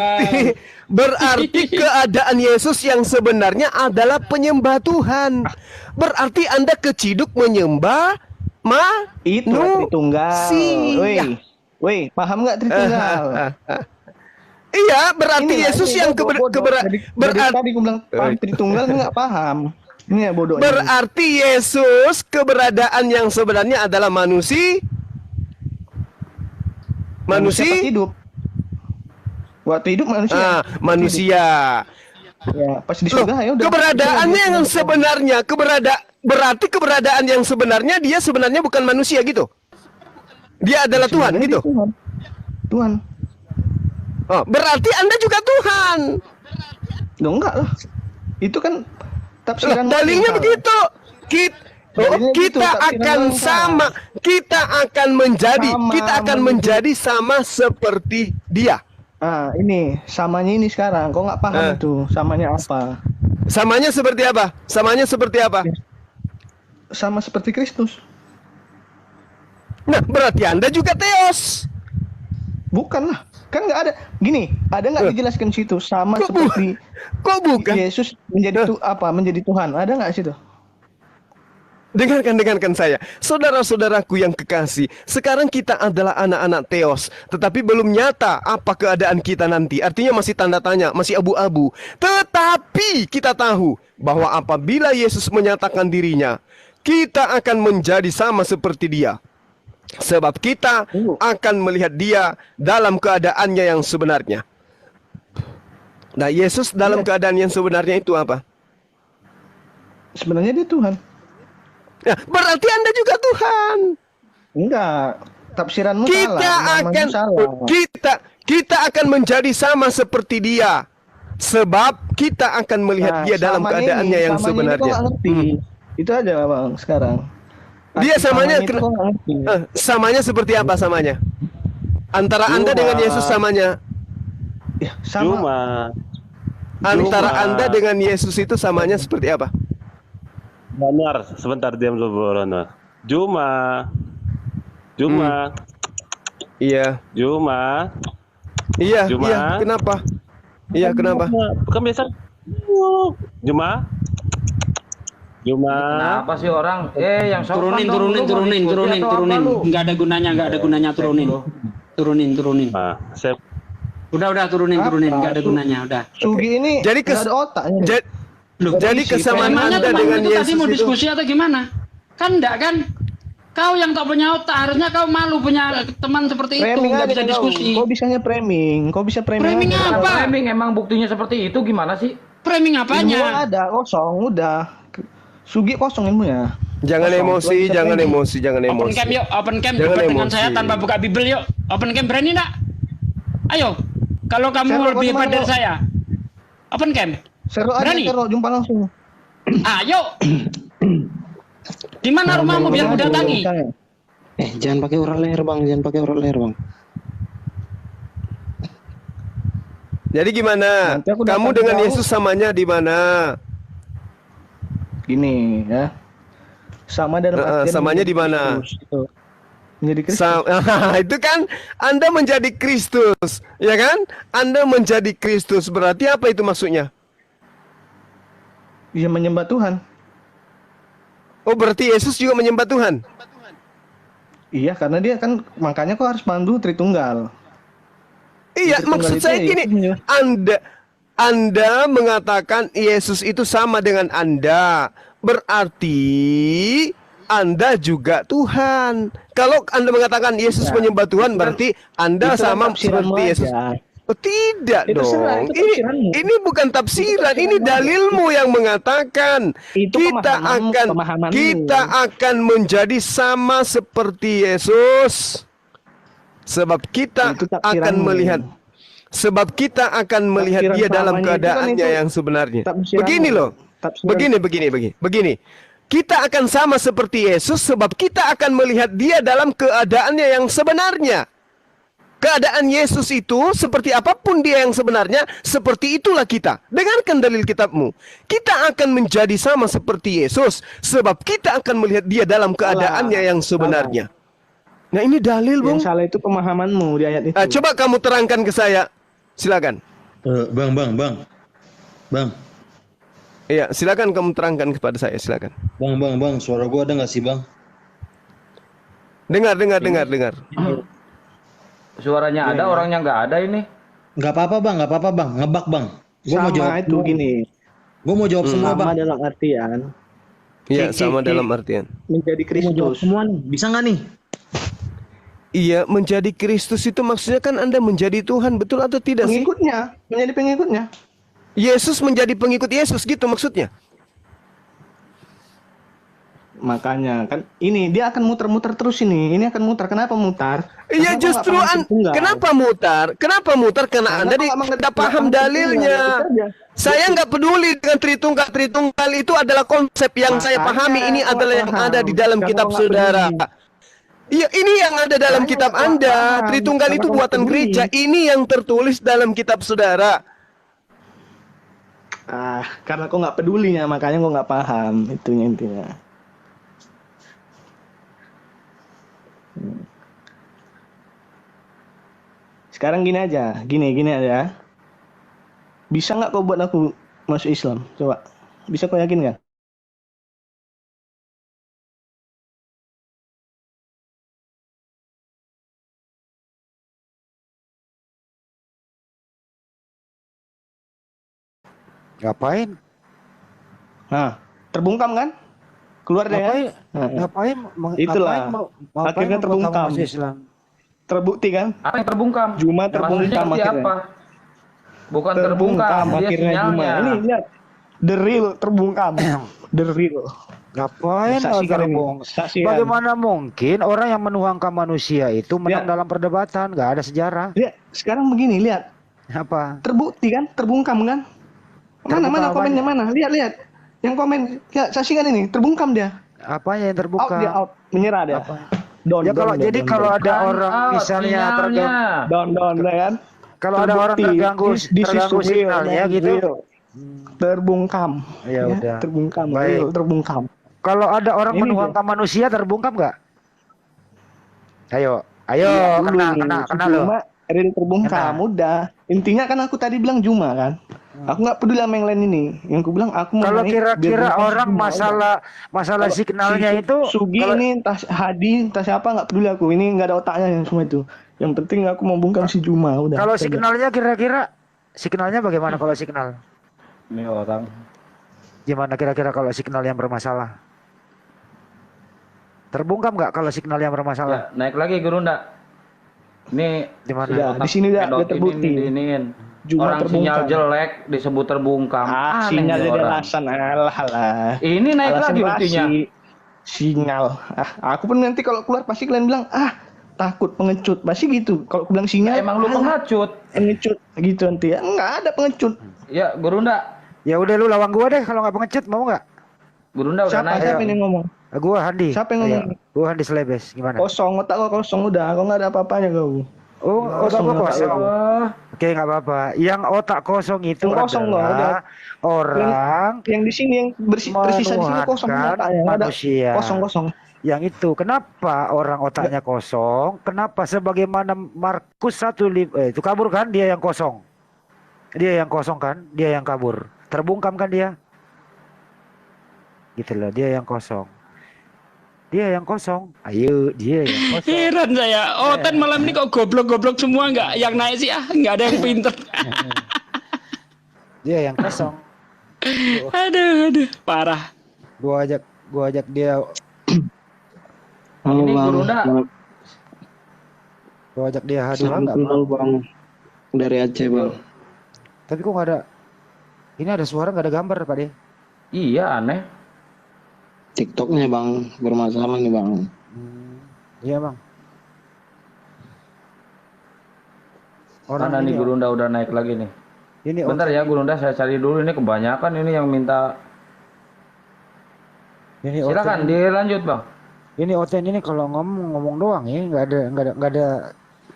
[SPEAKER 2] Berarti keadaan Yesus yang sebenarnya adalah penyembah Tuhan. Berarti Anda keciduk menyembah
[SPEAKER 12] itu Tritunggal. Woi, paham nggak Tritunggal?
[SPEAKER 2] Iya, berarti Yesus yang
[SPEAKER 12] berarti tadi gue bilang paham Tritunggal nggak paham. Ini ya bodoh.
[SPEAKER 2] Berarti Yesus keberadaan yang sebenarnya adalah manusia
[SPEAKER 12] hidup. Waktu hidup manusia.
[SPEAKER 2] Manusia.
[SPEAKER 12] Ya, pas di surga ya udah.
[SPEAKER 2] Keberadaannya yang sebenarnya, berarti keberadaan yang sebenarnya dia sebenarnya bukan manusia gitu. Dia adalah Tuhan gitu.
[SPEAKER 12] Tuhan.
[SPEAKER 2] Oh, berarti Anda juga Tuhan.
[SPEAKER 12] Loh, enggak lah. Itu kan tafsiran
[SPEAKER 2] dalilnya begitu. Kita akan menjadi sama seperti dia.
[SPEAKER 12] Ini samanya ini sekarang. Kok nggak paham itu samanya apa?
[SPEAKER 2] Samanya seperti apa? Samanya seperti apa?
[SPEAKER 12] Sama seperti Kristus.
[SPEAKER 2] Nah, berarti Anda juga Theos.
[SPEAKER 12] Bukan lah. Kan nggak ada. Gini, ada nggak dijelaskan situ sama seperti Yesus menjadi menjadi Tuhan? Ada nggak situ?
[SPEAKER 2] Dengarkan saya, saudara-saudaraku yang kekasih. Sekarang kita adalah anak-anak Theos, tetapi belum nyata apa keadaan kita nanti. Artinya masih tanda tanya, masih abu-abu. Tetapi kita tahu bahwa apabila Yesus menyatakan dirinya, kita akan menjadi sama seperti dia. Sebab kita akan melihat dia dalam keadaannya yang sebenarnya. Nah, Yesus dalam keadaan yang sebenarnya itu apa?
[SPEAKER 12] Sebenarnya dia Tuhan.
[SPEAKER 2] Ya, berarti Anda juga Tuhan.
[SPEAKER 12] Enggak, tafsiranmu
[SPEAKER 2] kita akan menjadi sama seperti dia. Sebab kita akan melihat dia dalam keadaannya yang sebenarnya.
[SPEAKER 12] Itu aja Bang sekarang.
[SPEAKER 2] Dia samanya seperti apa samanya? Antara Anda dengan Yesus samanya?
[SPEAKER 12] Ya, sama.
[SPEAKER 2] Antara Anda dengan Yesus itu samanya seperti apa?
[SPEAKER 13] Benar, sebentar diam dulu Ronald. Juma.
[SPEAKER 2] Iya.
[SPEAKER 13] Juma.
[SPEAKER 2] Iya, kenapa? Iya, kenapa?
[SPEAKER 13] Kan biasa. Juma.
[SPEAKER 7] Kenapa sih orang? Yang
[SPEAKER 8] turunin. Enggak ada gunanya turunin. Udah turunin, enggak ada gunanya, udah.
[SPEAKER 12] Sugi ini
[SPEAKER 2] jadi
[SPEAKER 12] ada otaknya.
[SPEAKER 2] Jadi kesamaan Anda dengan Yesus
[SPEAKER 8] tadi mau diskusi atau gimana? Kan enggak kan? Kau yang tak punya otak, harusnya kau malu punya teman seperti itu, enggak bisa diskusi.
[SPEAKER 12] Kau bisanya framing. Kau bisa framing.
[SPEAKER 8] Framing apa?
[SPEAKER 7] Framing emang buktinya seperti itu gimana sih?
[SPEAKER 8] Framing apanya?
[SPEAKER 12] Ilmu ada, kosong, udah. Sugi kosong ilmunya.
[SPEAKER 2] Jangan emosi.
[SPEAKER 8] Open cam debat dengan saya tanpa buka Bible yuk. Open cam berani enggak? Ayo. Kalau kamu lebih hebat dari saya. Open cam. Berani?
[SPEAKER 12] Jumpa langsung.
[SPEAKER 8] Ayo. Di mana rumahmu biar aku datangi?
[SPEAKER 14] Jangan pakai urat leher bang,
[SPEAKER 2] Jadi gimana? Kamu dengan Yesus samanya di mana?
[SPEAKER 12] Gini ya. Sama dalam artian
[SPEAKER 2] samanya di mana?
[SPEAKER 12] Menjadi Kristus.
[SPEAKER 2] Itu kan Anda menjadi Kristus, ya kan? Anda menjadi Kristus berarti apa itu maksudnya?
[SPEAKER 12] Dia menyembah Tuhan.
[SPEAKER 2] Oh, berarti Yesus juga menyembah Tuhan?
[SPEAKER 12] Iya, karena dia kan makanya kok harus mandu Tritunggal.
[SPEAKER 2] Iya, maksud saya gini, Anda mengatakan Yesus itu sama dengan Anda, berarti Anda juga Tuhan. Kalau Anda mengatakan Yesus menyembah Tuhan, berarti Anda sama seperti Yesus. Oh, tidak dong. Ini bukan tafsiran, ini dalilmu yang mengatakan kita akan menjadi sama seperti Yesus. Sebab kita akan melihat dia dalam keadaannya yang sebenarnya. Begini loh. Begini. Kita akan sama seperti Yesus sebab kita akan melihat dia dalam keadaannya yang sebenarnya. Keadaan Yesus itu seperti apapun dia yang sebenarnya, seperti itulah kita. Dengarkan dalil kitabmu. Kita akan menjadi sama seperti Yesus, sebab kita akan melihat dia dalam keadaannya yang sebenarnya. Nah ini dalil, Bung.
[SPEAKER 12] Yang salah itu pemahamanmu di ayat itu.
[SPEAKER 2] Coba kamu terangkan ke saya. Silakan.
[SPEAKER 15] Bang.
[SPEAKER 2] Iya, silakan kamu terangkan kepada saya, silakan.
[SPEAKER 15] Bang, suara gua ada nggak sih, Bang?
[SPEAKER 2] Dengar.
[SPEAKER 7] Suaranya ada, orangnya nggak ada ini.
[SPEAKER 15] Nggak apa-apa, Bang. Ngebak, Bang. Gua mau jawab
[SPEAKER 12] itu gini.
[SPEAKER 15] Gua mau jawab semua, Bang.
[SPEAKER 12] Sama dalam artian.
[SPEAKER 2] Iya, sama dalam artian.
[SPEAKER 12] Menjadi Kristus.
[SPEAKER 15] Semua nih. Bisa nggak nih?
[SPEAKER 2] Iya, menjadi Kristus itu maksudnya kan Anda menjadi Tuhan, betul atau tidak sih?
[SPEAKER 12] Pengikutnya, menjadi pengikutnya.
[SPEAKER 2] Yesus menjadi pengikut Yesus gitu maksudnya.
[SPEAKER 12] Makanya kan ini dia akan muter-muter terus ini. Ini akan muter. Kenapa mutar?
[SPEAKER 2] Iya justru kenapa mutar? Kenapa mutar? Karena Anda tidak paham dalilnya. Saya nggak peduli dengan Tritunggal itu adalah konsep yang saya pahami. Ini adalah yang ada di dalam kitab saudara. Iya, ini yang ada dalam kitab Anda. Tritunggal itu buatan gereja. Ini yang tertulis dalam kitab saudara.
[SPEAKER 12] Karena kau nggak pedulinya, makanya kau nggak paham. Itunya intinya. Sekarang gini aja. Bisa nggak kau buat aku masuk Islam? Coba. Bisa kau yakin nggak?
[SPEAKER 6] Ngapain?
[SPEAKER 12] Nah, terbungkam kan? Keluar deh ya.
[SPEAKER 6] Ngapain?
[SPEAKER 12] Itulah. Akhirnya terbungkam. Terbukti kan?
[SPEAKER 7] Apa yang terbungkam?
[SPEAKER 12] Juma terbungkam akhirnya.
[SPEAKER 7] Apa? Bukan terbungkam, dia
[SPEAKER 12] akhirnya Juma. Ini lihat. The real terbungkam. The real.
[SPEAKER 6] Ngapain terbungkam? Bagaimana mungkin orang yang menuhankan manusia itu menang dalam perdebatan? Gak ada sejarah.
[SPEAKER 12] Lihat, sekarang begini, lihat.
[SPEAKER 6] Apa?
[SPEAKER 12] Terbukti kan? Terbungkam kan? Mana komennya mana? Lihat. Yang komen, ya saksikan ini, terbungkam dia.
[SPEAKER 6] Apanya yang terbungkam?
[SPEAKER 12] Out, menyerah dia.
[SPEAKER 6] Jadi kalau ada orang misalnya
[SPEAKER 12] terganggu, kan?
[SPEAKER 6] Kalau ada orang terganggu signalnya gitu,
[SPEAKER 12] terbungkam.
[SPEAKER 6] Ya udah.
[SPEAKER 12] Terbungkam.
[SPEAKER 6] Baik.
[SPEAKER 12] Terbungkam.
[SPEAKER 6] Kalau ada orang menuhankan manusia terbungkam nggak? Ayo, kena lo.
[SPEAKER 12] Real terbungkam, udah. Intinya kan aku tadi bilang Juma kan. Aku nggak peduli sama yang lain ini. Yang aku bilang aku mau.
[SPEAKER 6] Kalau kira-kira orang masalah signalnya itu,
[SPEAKER 12] Sugi ini entah Hadi entah siapa nggak peduli aku. Ini nggak ada otaknya yang semua itu. Yang penting aku mau bungkam si Juma, udah.
[SPEAKER 6] Kalau signalnya kira-kira signalnya bagaimana kalau signal?
[SPEAKER 7] Ini orang.
[SPEAKER 6] Gimana kira-kira kalau signal yang bermasalah? Terbungkam nggak kalau signal yang bermasalah?
[SPEAKER 7] Ya, naik lagi Guru ndak? Ini
[SPEAKER 6] gimana?
[SPEAKER 12] Di sini udah terbukti.
[SPEAKER 7] Orang sinyal jelek disebut terbungkam.
[SPEAKER 12] Sinyal jadi alasan. Alah.
[SPEAKER 7] Ini naik lagi buktinya.
[SPEAKER 12] Sinyal. Aku pun nanti kalau keluar pasti kalian bilang, takut pengecut. Pasti gitu. Kalau aku bilang sinyal,
[SPEAKER 7] emang lu pengecut.
[SPEAKER 12] Pengecut gitu nanti ya. Enggak ada pengecut.
[SPEAKER 7] Ya, Guru ndak?
[SPEAKER 6] Ya udah lu lawan gua deh kalau nggak pengecut, mau nggak?
[SPEAKER 7] Guru ndak udah naik.
[SPEAKER 12] Siapa yang ngomong?
[SPEAKER 6] Gua Handi.
[SPEAKER 12] Siapa yang ngomong?
[SPEAKER 6] Gua Handi Selebes. Gimana?
[SPEAKER 12] Kosong, otak kau kosong udah. Kau nggak ada apa-apanya kau.
[SPEAKER 6] Otak gua kosong. Oke, nggak apa-apa. Yang otak kosong itu adalah orang
[SPEAKER 12] yang di sini yang bersisa di sini kosong otaknya.
[SPEAKER 6] Manusia.
[SPEAKER 12] Kosong.
[SPEAKER 6] Yang itu kenapa orang otaknya kosong? Kenapa sebagaimana Markus 1 itu kabur kan dia yang kosong. Dia yang kosong kan? Dia yang kabur. Terbungkam kan dia? Gitu loh, dia yang kosong. Dia yang kosong. Ayo, dia yang kosong.
[SPEAKER 8] Heran saya. Oten malam ini kok goblok-goblok semua nggak yang naik sih nggak ada yang pinter.
[SPEAKER 6] Dia yang kosong.
[SPEAKER 8] Aduh, parah.
[SPEAKER 6] Gua ajak dia.
[SPEAKER 14] Halo
[SPEAKER 7] ini
[SPEAKER 14] Bang.
[SPEAKER 7] Guru ndak?
[SPEAKER 6] Gua ajak dia hadir
[SPEAKER 14] enggak, Bang? Dari Aceh, Bang.
[SPEAKER 6] Tapi kok nggak ada. Ini ada suara nggak ada gambar, Pak De.
[SPEAKER 7] Iya, aneh.
[SPEAKER 14] TikToknya Bang bermasalah nih Bang.
[SPEAKER 6] Iya Bang.
[SPEAKER 7] Mana nih Guru ndak udah naik lagi nih.
[SPEAKER 6] Ini
[SPEAKER 7] bentar ya Guru ndak, saya cari dulu, ini kebanyakan ini yang minta.
[SPEAKER 6] Ini
[SPEAKER 7] silakan dilanjut Bang.
[SPEAKER 6] Ini Oten ini kalau ngomong doang ya, nggak ada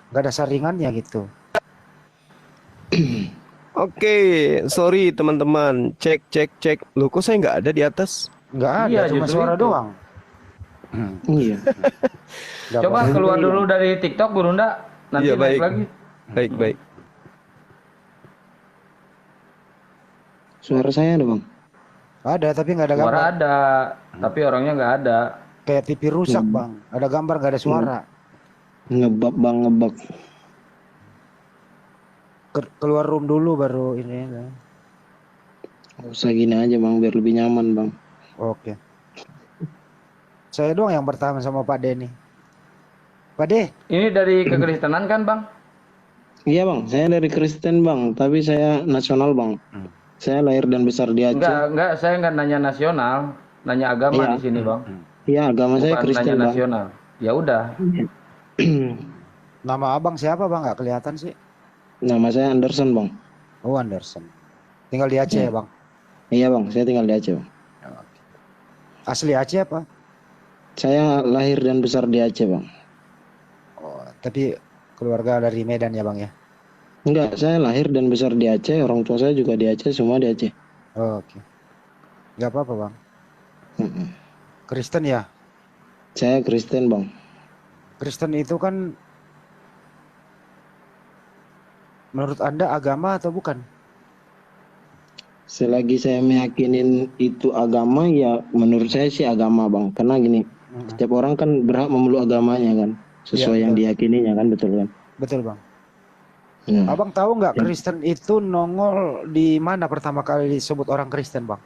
[SPEAKER 6] nggak ada saringannya gitu.
[SPEAKER 2] Oke, sorry teman-teman. Cek. Loh, kok saya nggak ada di atas?
[SPEAKER 6] Nggak ada,
[SPEAKER 7] Iya,
[SPEAKER 6] cuma
[SPEAKER 7] justru
[SPEAKER 6] suara
[SPEAKER 7] itu.
[SPEAKER 6] doang.
[SPEAKER 14] Iya.
[SPEAKER 6] Nggak
[SPEAKER 7] Coba
[SPEAKER 6] apa-apa.
[SPEAKER 7] keluar dulu dari TikTok, Burunda. Nanti
[SPEAKER 2] Iya,
[SPEAKER 7] naik
[SPEAKER 2] baik.
[SPEAKER 7] lagi.
[SPEAKER 2] Baik.
[SPEAKER 14] Suara saya ada bang.
[SPEAKER 6] Ada tapi nggak ada
[SPEAKER 7] Suara
[SPEAKER 6] gambar.
[SPEAKER 7] ada, tapi orangnya nggak ada.
[SPEAKER 6] Kayak TV rusak bang. Ada gambar nggak ada suara.
[SPEAKER 14] Ngebak bang, ngebak.
[SPEAKER 6] Keluar room dulu baru ini.
[SPEAKER 14] Gak usah gini aja bang, biar lebih nyaman bang.
[SPEAKER 6] Oke. Saya doang yang bertahan sama Pak De nih. Pak De.
[SPEAKER 7] Ini dari kekristenan kan, Bang?
[SPEAKER 14] Iya bang, saya dari Kristen bang, tapi saya nasional bang. Saya lahir dan besar di Aceh.
[SPEAKER 7] Enggak, saya nggak nanya nasional, nanya agama
[SPEAKER 14] Iya.
[SPEAKER 7] di sini, Bang.
[SPEAKER 14] Iya, agama saya
[SPEAKER 7] Bukan
[SPEAKER 14] Kristen
[SPEAKER 7] nanya
[SPEAKER 14] bang.
[SPEAKER 7] nasional. Ya udah.
[SPEAKER 6] Nama abang siapa bang? Nggak kelihatan sih.
[SPEAKER 14] Nama saya Anderson bang.
[SPEAKER 6] Oh Anderson. Tinggal di Aceh ya bang?
[SPEAKER 14] Iya bang, saya tinggal di Aceh bang.
[SPEAKER 6] Asli Aceh apa?
[SPEAKER 14] Saya lahir dan besar di Aceh bang.
[SPEAKER 6] Oh, tapi keluarga dari Medan ya bang ya?
[SPEAKER 14] Enggak, saya lahir dan besar di Aceh. Orang tua saya juga di Aceh, semua di Aceh.
[SPEAKER 6] Oh, oke. Nggak apa-apa bang. Kristen ya?
[SPEAKER 14] Saya Kristen bang.
[SPEAKER 6] Kristen itu kan menurut Anda agama atau bukan?
[SPEAKER 14] Selagi saya meyakinin itu agama, ya menurut saya sih agama bang. Karena gini, setiap orang kan berhak memeluk agamanya kan, sesuai
[SPEAKER 6] Iya,
[SPEAKER 14] yang
[SPEAKER 6] betul.
[SPEAKER 14] diyakininya kan, betul kan?
[SPEAKER 6] Betul bang.
[SPEAKER 14] Ya.
[SPEAKER 6] Abang tahu nggak Kristen itu nongol di mana pertama kali disebut orang Kristen bang?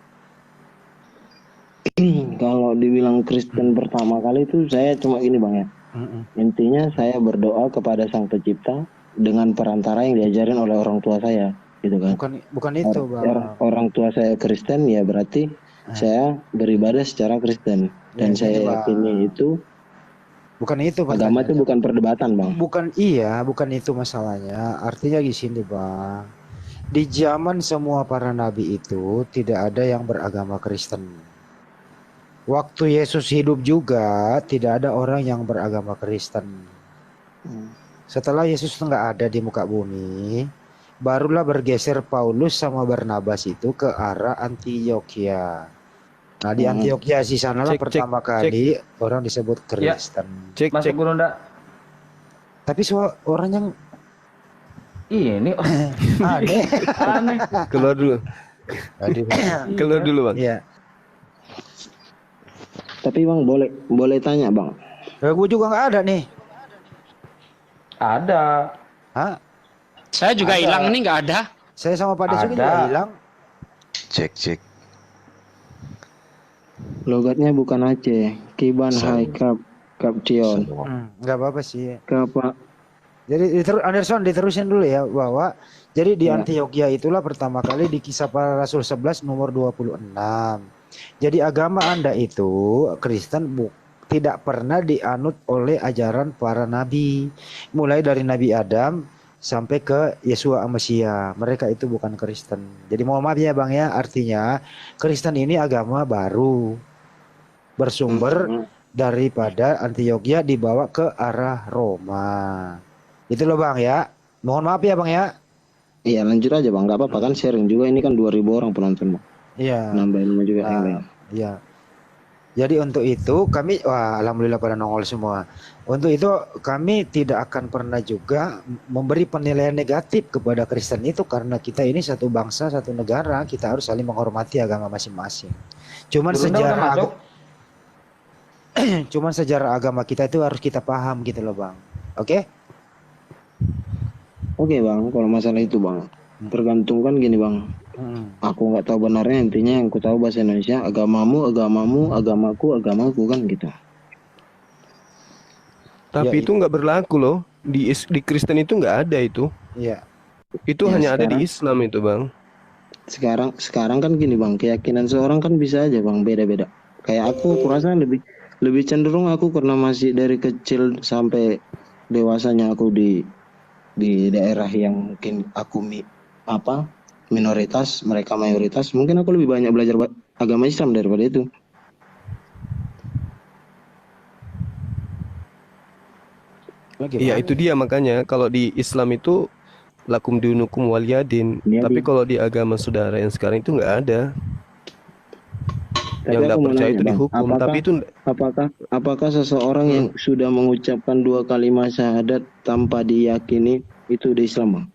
[SPEAKER 14] Kalau dibilang Kristen pertama kali itu saya cuma gini bang ya. Intinya saya berdoa kepada Sang Pencipta dengan perantara yang diajarin oleh orang tua saya, gitu kan?
[SPEAKER 6] Bukan itu bang.
[SPEAKER 14] Orang tua saya Kristen, ya berarti saya beribadah secara Kristen, dan
[SPEAKER 6] Ya,
[SPEAKER 14] saya
[SPEAKER 6] gini, Bang.
[SPEAKER 14] yakini itu.
[SPEAKER 6] Bukan itu
[SPEAKER 14] Agama itu bukan perdebatan bang.
[SPEAKER 6] Bukan itu masalahnya. Artinya di sini bang, di zaman semua para nabi itu tidak ada yang beragama Kristen. Waktu Yesus hidup juga tidak ada orang yang beragama Kristen. Setelah Yesus nggak ada di muka bumi, barulah bergeser Paulus sama Barnabas itu ke arah Antioquia. Nah di Antioquia sih sanalah pertama kali orang disebut Kristen.
[SPEAKER 7] Masuk Burunda.
[SPEAKER 6] Tapi orang yang
[SPEAKER 7] ini
[SPEAKER 6] aneh.
[SPEAKER 7] aneh.
[SPEAKER 2] Keluar dulu. Keluar dulu bang.
[SPEAKER 6] Iya.
[SPEAKER 14] Tapi bang boleh tanya bang.
[SPEAKER 6] Gue juga nggak ada nih.
[SPEAKER 7] Ada.
[SPEAKER 6] Hah?
[SPEAKER 8] Saya juga
[SPEAKER 6] Ada.
[SPEAKER 8] hilang nih, nggak ada.
[SPEAKER 6] Saya sama Pak Desu juga hilang.
[SPEAKER 3] Cek.
[SPEAKER 14] Logatnya bukan Aceh. Kiban Hai Kapcion.
[SPEAKER 6] Nggak apa-apa sih.
[SPEAKER 14] Kapa.
[SPEAKER 6] Jadi Anderson diterusin dulu ya bahwa jadi di
[SPEAKER 14] Ya.
[SPEAKER 6] Antioquia itulah pertama kali di Kisah Para Rasul 11 nomor 26. Jadi agama Anda itu Kristen tidak pernah dianut oleh ajaran para nabi. Mulai dari Nabi Adam sampai ke Yesua Mesia. Mereka itu bukan Kristen. Jadi mohon maaf ya Bang ya, artinya Kristen ini agama baru. Bersumber daripada Antioquia dibawa ke arah Roma. Itu loh Bang ya. Mohon maaf ya Bang ya.
[SPEAKER 14] Iya lanjut aja bang, nggak apa-apa kan, sharing juga, ini kan 2000 orang penonton bang.
[SPEAKER 6] Iya.
[SPEAKER 14] Nambahin juga yang lain.
[SPEAKER 6] Iya. Jadi untuk itu kami, alhamdulillah pada nongol semua. Untuk itu kami tidak akan pernah juga memberi penilaian negatif kepada Kristen itu, karena kita ini satu bangsa, satu negara, kita harus saling menghormati agama masing-masing. Cuman sejarah agama kita itu harus kita paham gitu loh Bang. Oke?
[SPEAKER 14] Oke bang, kalau masalah itu bang, tergantung kan gini bang. Aku nggak tahu benarnya, intinya yang ku tahu bahasa Indonesia, agamamu, agamaku kan gitu.
[SPEAKER 2] Tapi itu nggak berlaku loh. Di Kristen itu nggak ada itu.
[SPEAKER 6] Iya.
[SPEAKER 2] Itu
[SPEAKER 14] Ya,
[SPEAKER 2] hanya ada di
[SPEAKER 14] sekarang-
[SPEAKER 2] Islam itu bang.
[SPEAKER 14] Sekarang kan gini bang, keyakinan seorang kan bisa aja bang beda-beda. Kayak aku kurasa lebih cenderung aku karena masih dari kecil sampai dewasanya aku di daerah yang mungkin aku minoritas, mereka mayoritas, mungkin aku lebih banyak belajar agama Islam daripada itu.
[SPEAKER 2] Iya itu dia makanya kalau di Islam itu lakum dinukum waliyadin, tapi kalau di agama saudara yang sekarang itu nggak ada.
[SPEAKER 14] Tapi
[SPEAKER 2] Yang
[SPEAKER 14] aku
[SPEAKER 2] nggak
[SPEAKER 14] mau
[SPEAKER 2] percaya
[SPEAKER 14] nanya,
[SPEAKER 2] itu
[SPEAKER 14] Bang,
[SPEAKER 2] dihukum, tapi itu
[SPEAKER 14] apakah seseorang yang sudah mengucapkan 2 kalimat syahadat tanpa diyakini itu di Islam, Bang?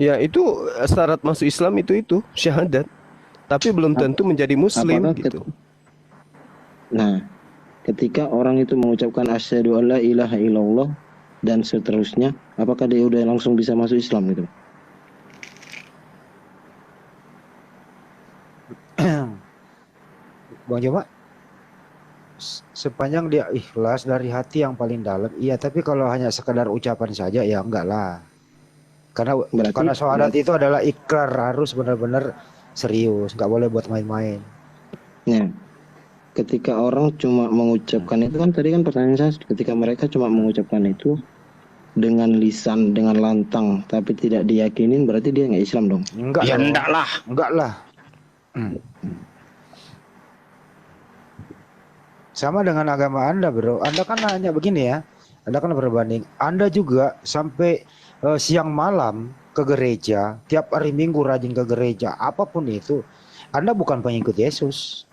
[SPEAKER 2] ya itu syarat masuk Islam itu syahadat, tapi belum tentu menjadi muslim
[SPEAKER 14] Apakah
[SPEAKER 2] gitu.
[SPEAKER 14] Nah, ketika orang itu mengucapkan asyhadu alla ilaha illallah dan seterusnya, apakah dia udah langsung bisa masuk Islam gitu?
[SPEAKER 6] Bang Joma, sepanjang dia ikhlas dari hati yang paling dalam, iya. Tapi kalau hanya sekedar ucapan saja, ya enggak lah. Karena syahadat itu adalah ikrar, harus benar-benar serius, nggak boleh buat main-main.
[SPEAKER 14] Nah, ketika orang cuma mengucapkan itu kan tadi kan pertanyaan saya, ketika mereka cuma mengucapkan itu dengan lisan, dengan lantang, tapi tidak diyakinin, berarti dia nggak Islam dong?
[SPEAKER 6] Enggak.
[SPEAKER 8] Ya
[SPEAKER 6] dong.
[SPEAKER 8] enggak lah.
[SPEAKER 6] Enggak lah. Sama dengan agama Anda, bro. Anda kan hanya begini ya. Anda kan berbanding. Anda juga sampai siang malam ke gereja, tiap hari Minggu rajin ke gereja, apapun itu. Anda bukan pengikut Yesus.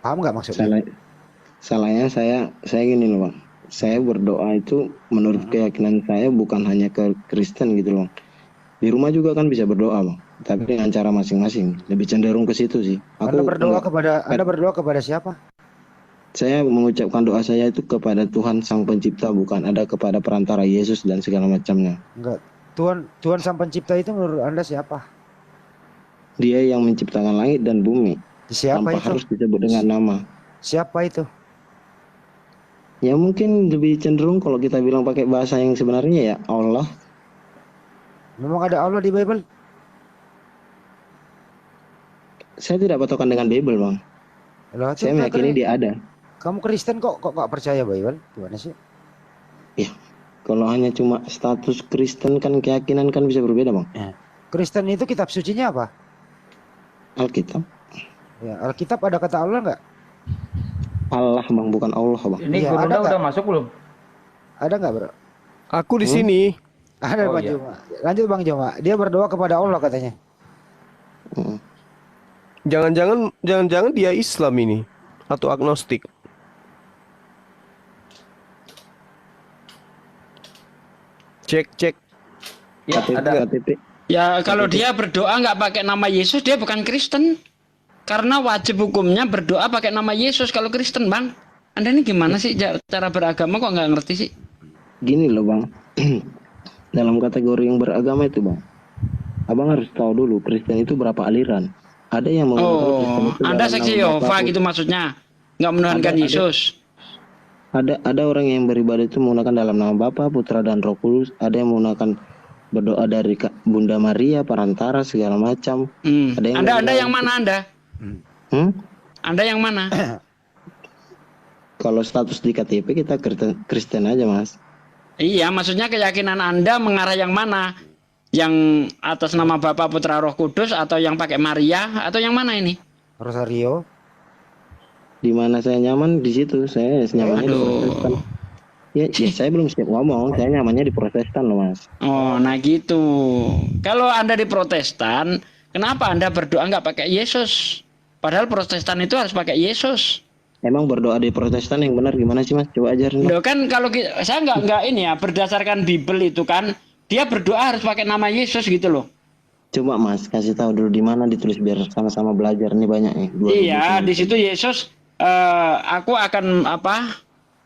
[SPEAKER 6] Paham nggak maksudnya?
[SPEAKER 14] Salahnya saya gini loh, Bang. Saya berdoa itu menurut keyakinan saya bukan hanya ke Kristen gitu loh. Di rumah juga kan bisa berdoa, Bang. Tapi dengan cara masing-masing. Lebih cenderung ke situ sih.
[SPEAKER 6] Anda berdoa kepada siapa?
[SPEAKER 14] Saya mengucapkan doa saya itu kepada Tuhan Sang Pencipta, bukan ada kepada perantara Yesus dan segala macamnya.
[SPEAKER 6] Enggak. Tuhan Sang Pencipta itu menurut Anda siapa?
[SPEAKER 14] Dia yang menciptakan langit dan bumi.
[SPEAKER 6] Siapa
[SPEAKER 14] tanpa
[SPEAKER 6] itu?
[SPEAKER 14] harus disebut dengan nama.
[SPEAKER 6] Siapa itu?
[SPEAKER 14] Ya mungkin lebih cenderung kalau kita bilang pakai bahasa yang sebenarnya ya Allah.
[SPEAKER 6] Memang ada Allah di Bible?
[SPEAKER 14] Saya tidak patokan dengan Bible, Bang.
[SPEAKER 6] Loh,
[SPEAKER 14] Saya meyakini dia ada.
[SPEAKER 6] Kamu Kristen kok nggak percaya Bible? Gimana sih?
[SPEAKER 14] Ya, kalau hanya cuma status Kristen kan keyakinan kan bisa berbeda, Bang.
[SPEAKER 6] Kristen itu kitab sucinya apa?
[SPEAKER 14] Alkitab.
[SPEAKER 6] Ya, Alkitab ada kata Allah nggak?
[SPEAKER 14] Allah, Bang, bukan Allah, Bang.
[SPEAKER 7] Ini
[SPEAKER 6] Iya,
[SPEAKER 7] Gurunda
[SPEAKER 6] ada
[SPEAKER 7] udah
[SPEAKER 6] nggak?
[SPEAKER 7] masuk belum?
[SPEAKER 6] Ada nggak, bro?
[SPEAKER 2] Aku di sini.
[SPEAKER 6] Ada
[SPEAKER 7] Oh,
[SPEAKER 6] Bang
[SPEAKER 7] iya.
[SPEAKER 6] Joma. Lanjut Bang Joma. Dia berdoa kepada Allah katanya.
[SPEAKER 2] Jangan-jangan dia Islam ini atau agnostik. Cek.
[SPEAKER 7] Ya, ada.
[SPEAKER 8] Ya kalau dia berdoa nggak pakai nama Yesus, dia bukan Kristen. Karena wajib hukumnya berdoa pakai nama Yesus kalau Kristen, Bang. Anda ini gimana sih cara beragama kok nggak ngerti sih?
[SPEAKER 14] Gini loh, Bang. Dalam kategori yang beragama itu, Bang. Abang harus tahu dulu Kristen itu berapa aliran. Ada yang mengatakan Kristen itu
[SPEAKER 8] Anda
[SPEAKER 14] dalam
[SPEAKER 8] saksi
[SPEAKER 14] nama
[SPEAKER 8] Yehova
[SPEAKER 14] apapun.
[SPEAKER 8] gitu maksudnya? Nggak menuhankan Yesus?
[SPEAKER 14] Ada orang yang beribadah itu menggunakan dalam nama Bapa, Putra dan Roh Kudus. Ada yang menggunakan berdoa dari Bunda Maria, perantara segala macam. Ada yang
[SPEAKER 8] Anda yang mana Anda? Anda yang mana?
[SPEAKER 14] Kalau status di KTP kita Kristen aja, Mas.
[SPEAKER 8] Iya, maksudnya keyakinan Anda mengarah yang mana? Yang atas nama Bapa, Putra, Roh Kudus, atau yang pakai Maria, atau yang mana ini?
[SPEAKER 6] Rosario.
[SPEAKER 14] Di mana saya nyaman di situ, saya nyamannya di Protestan. Ya, saya belum siap ngomong, saya nyamannya di Protestan loh, Mas.
[SPEAKER 8] Oh, nah gitu. Kalau Anda di Protestan, kenapa Anda berdoa nggak pakai Yesus? Padahal Protestan itu harus pakai Yesus.
[SPEAKER 14] Emang berdoa di Protestan yang benar gimana sih, Mas? Coba ajarin.
[SPEAKER 8] Loh kan kalau saya nggak ini ya, berdasarkan Bible itu kan dia berdoa harus pakai nama Yesus gitu loh.
[SPEAKER 14] Coba Mas kasih tahu dulu di mana ditulis biar sama-sama belajar, nih banyak nih.
[SPEAKER 8] Iya, di situ Yesus aku akan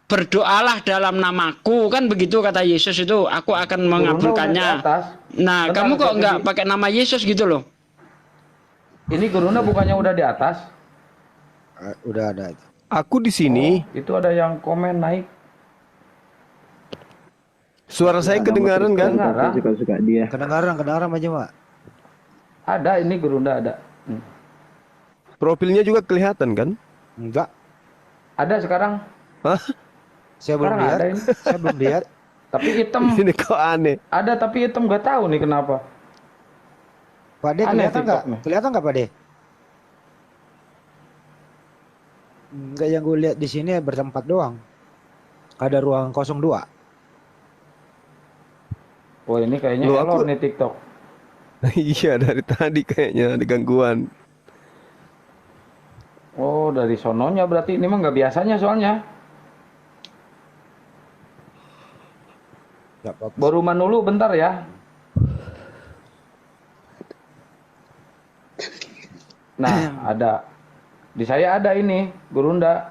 [SPEAKER 8] berdoalah dalam namaku, kan begitu kata Yesus itu, aku akan mengabulkannya. Nah,
[SPEAKER 7] Bentar,
[SPEAKER 8] kamu kok
[SPEAKER 7] jadi-
[SPEAKER 8] nggak pakai nama Yesus gitu loh?
[SPEAKER 7] Ini Gurunda bukannya udah di atas?
[SPEAKER 6] Udah ada itu.
[SPEAKER 2] Aku di sini.
[SPEAKER 7] Itu ada yang komen naik.
[SPEAKER 2] Suara saya kedengaran kan?
[SPEAKER 14] Suka-suka dia.
[SPEAKER 6] Kedengaran Bang Joma.
[SPEAKER 7] Ada, ini Gurunda ada.
[SPEAKER 2] Profilnya juga kelihatan kan?
[SPEAKER 6] Enggak.
[SPEAKER 7] Ada sekarang.
[SPEAKER 2] Hah?
[SPEAKER 6] Saya belum
[SPEAKER 7] Sekarang
[SPEAKER 6] lihat.
[SPEAKER 7] ada ini.
[SPEAKER 6] Saya belum lihat.
[SPEAKER 7] Tapi hitam.
[SPEAKER 2] Ini kok aneh.
[SPEAKER 7] Ada tapi hitam, gak tahu nih kenapa.
[SPEAKER 6] Pak De
[SPEAKER 7] Aneh
[SPEAKER 6] kelihatan nggak?
[SPEAKER 7] TikToknya.
[SPEAKER 6] Kelihatan nggak Pak De? Enggak, yang gue lihat di sini bertempat doang. Ada ruang 02.
[SPEAKER 7] Oh ini kayaknya
[SPEAKER 2] Loh,
[SPEAKER 7] error
[SPEAKER 2] aku-
[SPEAKER 7] nih TikTok.
[SPEAKER 2] Iya dari tadi kayaknya ada gangguan.
[SPEAKER 7] Oh dari sononya berarti ini mah nggak biasanya soalnya.
[SPEAKER 6] Nggak apa-apa.
[SPEAKER 7] Baru Manulu bentar ya. Nah ada. Di saya ada ini Gurunda.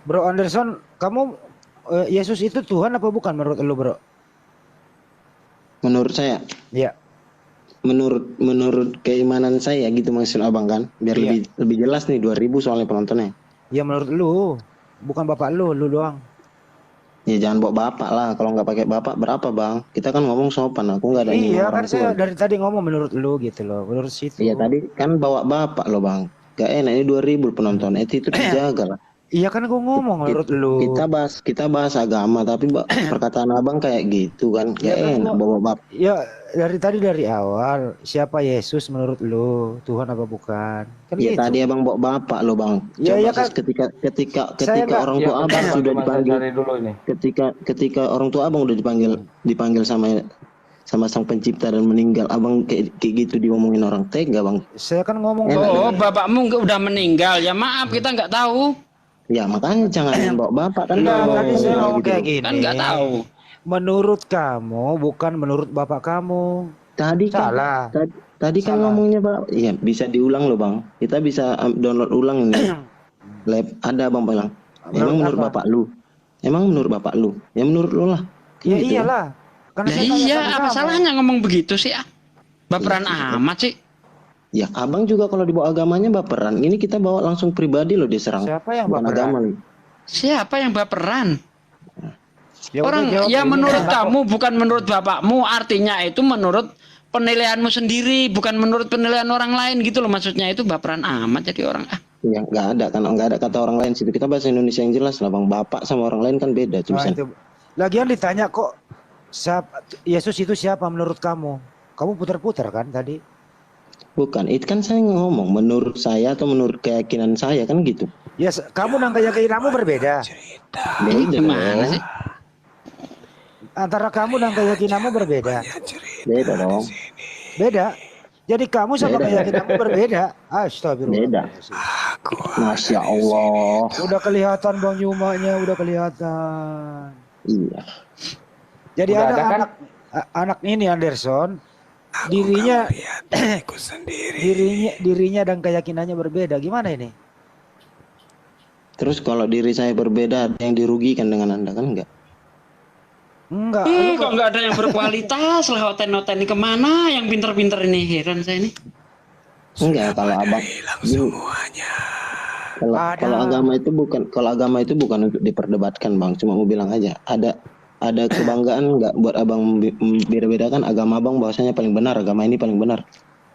[SPEAKER 6] Bro Anderson, kamu Yesus itu Tuhan apa bukan menurut lu, Bro?
[SPEAKER 14] Menurut saya,
[SPEAKER 6] Iya.
[SPEAKER 14] menurut keimanan saya gitu maksud abang kan, biar
[SPEAKER 6] Iya.
[SPEAKER 14] lebih jelas nih 2000 soalnya penontonnya.
[SPEAKER 6] Ya menurut lu, bukan bapak lu doang.
[SPEAKER 14] Ya jangan bawa bapak lah, kalau nggak pakai bapak berapa bang? Kita kan ngomong sopan, aku nggak ada nyinggung
[SPEAKER 6] Iya
[SPEAKER 14] orang
[SPEAKER 6] kan saya
[SPEAKER 14] tua.
[SPEAKER 6] dari tadi ngomong menurut lu gitu loh, menurut situ.
[SPEAKER 14] Iya tadi kan bawa bapak loh bang, gak enak ini 2000 penonton, itu dijaga lah.
[SPEAKER 6] Iya kan gua ngomong menurut lu.
[SPEAKER 14] Kita bahas agama tapi perkataan abang kayak gitu kan, gak
[SPEAKER 6] Ya kan
[SPEAKER 14] enak bawa bapak.
[SPEAKER 6] Ya dari awal siapa Yesus menurut lu, Tuhan apa bukan? Kan
[SPEAKER 14] Ya
[SPEAKER 6] gitu.
[SPEAKER 14] tadi abang bawa bapak loh bang.
[SPEAKER 6] Ya,
[SPEAKER 14] Coba
[SPEAKER 6] ya kan.
[SPEAKER 14] ketika
[SPEAKER 6] Saya nggak-
[SPEAKER 14] orang
[SPEAKER 7] Ya,
[SPEAKER 14] tua abang
[SPEAKER 7] bentar,
[SPEAKER 14] sudah
[SPEAKER 7] coba saya
[SPEAKER 14] dipanggil,
[SPEAKER 7] cari dulu ini.
[SPEAKER 14] ketika orang tua abang udah dipanggil sama sang pencipta dan meninggal, abang kayak gitu diomongin orang, tega bang.
[SPEAKER 6] Saya kan ngomong
[SPEAKER 8] Oh, bapakmu udah meninggal. Ya maaf, kita nggak tahu.
[SPEAKER 14] Ya makanya jangan bawa bapak kan.
[SPEAKER 6] Enggak,
[SPEAKER 14] Bang.
[SPEAKER 6] tadi saya ngomong
[SPEAKER 14] Gitu.
[SPEAKER 6] kayak gini.
[SPEAKER 8] Kan nggak tahu.
[SPEAKER 6] Menurut kamu, bukan menurut bapak kamu.
[SPEAKER 14] Tadi kan,
[SPEAKER 6] Salah.
[SPEAKER 14] tadi kan ngomongnya pak, iya bisa diulang loh bang. Kita bisa download ulang ini. Lab ada bang bilang. Emang menurut
[SPEAKER 6] apa?
[SPEAKER 14] bapak lu? Emang menurut bapak lu? Ya menurut lu lah.
[SPEAKER 6] Ya
[SPEAKER 14] Gitu.
[SPEAKER 6] iyalah. Karena
[SPEAKER 8] Ya
[SPEAKER 6] saya tanya
[SPEAKER 8] iya,
[SPEAKER 6] sama
[SPEAKER 8] apa
[SPEAKER 6] kamu.
[SPEAKER 8] salahnya ngomong begitu sih? Baperan amat sih.
[SPEAKER 14] Ya abang juga kalau dibawa agamanya baperan. Ini kita bawa langsung pribadi loh diserang.
[SPEAKER 6] Siapa yang
[SPEAKER 14] Bukan
[SPEAKER 6] baperan?
[SPEAKER 14] agama nih.
[SPEAKER 8] Siapa yang baperan?
[SPEAKER 6] Ya
[SPEAKER 8] Orang
[SPEAKER 6] udah, jawab
[SPEAKER 8] ya
[SPEAKER 6] ini.
[SPEAKER 8] menurut kamu, bukan menurut bapakmu, artinya itu menurut penilaianmu sendiri, bukan menurut penilaian orang lain gitu loh, maksudnya itu baperan amat jadi orang.
[SPEAKER 14] Ya nggak ada kan, nggak ada kata orang lain situ. Kita bahasa Indonesia yang jelas lah bang. Bapak sama orang lain kan beda.
[SPEAKER 6] Nah,
[SPEAKER 14] Bisa.
[SPEAKER 6] itu. Lagian ditanya kok Yesus itu siapa menurut kamu? Kamu putar-putar kan tadi?
[SPEAKER 14] Bukan, itu kan saya ngomong menurut saya atau menurut keyakinan saya kan gitu.
[SPEAKER 6] Ya, kamu dan keyakinanmu berbeda.
[SPEAKER 14] Beda
[SPEAKER 8] Gimana
[SPEAKER 14] dong.
[SPEAKER 8] sih?
[SPEAKER 6] Antara kamu dan keyakinanmu berbeda.
[SPEAKER 14] Beda dong.
[SPEAKER 6] Beda. Jadi kamu sama
[SPEAKER 14] Beda.
[SPEAKER 6] keyakinanmu berbeda. Astagfirullah.
[SPEAKER 14] Beda. Masya Allah.
[SPEAKER 6] Udah kelihatan Bang Yumanya, udah kelihatan.
[SPEAKER 14] Iya.
[SPEAKER 6] Jadi
[SPEAKER 7] Udah
[SPEAKER 6] ada
[SPEAKER 7] ada kan?
[SPEAKER 6] anak ini Anderson, dirinya dirinya dan keyakinannya berbeda. Gimana ini?
[SPEAKER 14] Terus kalau diri saya berbeda, ada yang dirugikan dengan Anda kan enggak?
[SPEAKER 6] Enggak.
[SPEAKER 8] Kok nggak ada yang berkualitas lah, hoten-hoten ini kemana yang pinter-pinter ini, heran saya ini.
[SPEAKER 14] Enggak, kalau abang kalau agama itu bukan untuk diperdebatkan bang, cuma mau bilang aja ada kebanggaan nggak buat abang beda-bedakan agama abang bahwasanya paling benar, agama ini paling benar.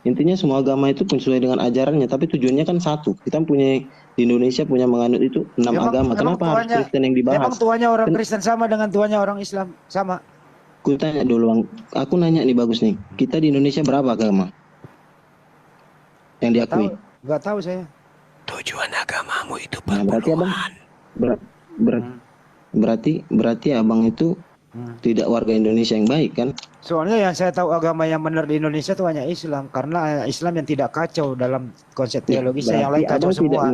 [SPEAKER 14] Intinya semua agama itu pun sesuai dengan ajarannya, tapi tujuannya kan satu. Kita punya di Indonesia punya menganut itu 6 agama. Kenapa harus Kristen yang dibahas?
[SPEAKER 6] Emang tuanya orang Kristen sama dengan tuanya orang Islam sama?
[SPEAKER 14] Aku tanya dulu bang, aku nanya nih bagus nih, kita di Indonesia berapa agama yang diakui?
[SPEAKER 6] Nggak tahu saya.
[SPEAKER 14] Tujuan agamamu itu berarti abang berarti abang itu tidak warga Indonesia yang baik kan?
[SPEAKER 6] Soalnya yang saya tahu agama yang benar di Indonesia itu hanya Islam, karena Islam yang tidak kacau dalam konsep teologisnya, yang lain kacau semua.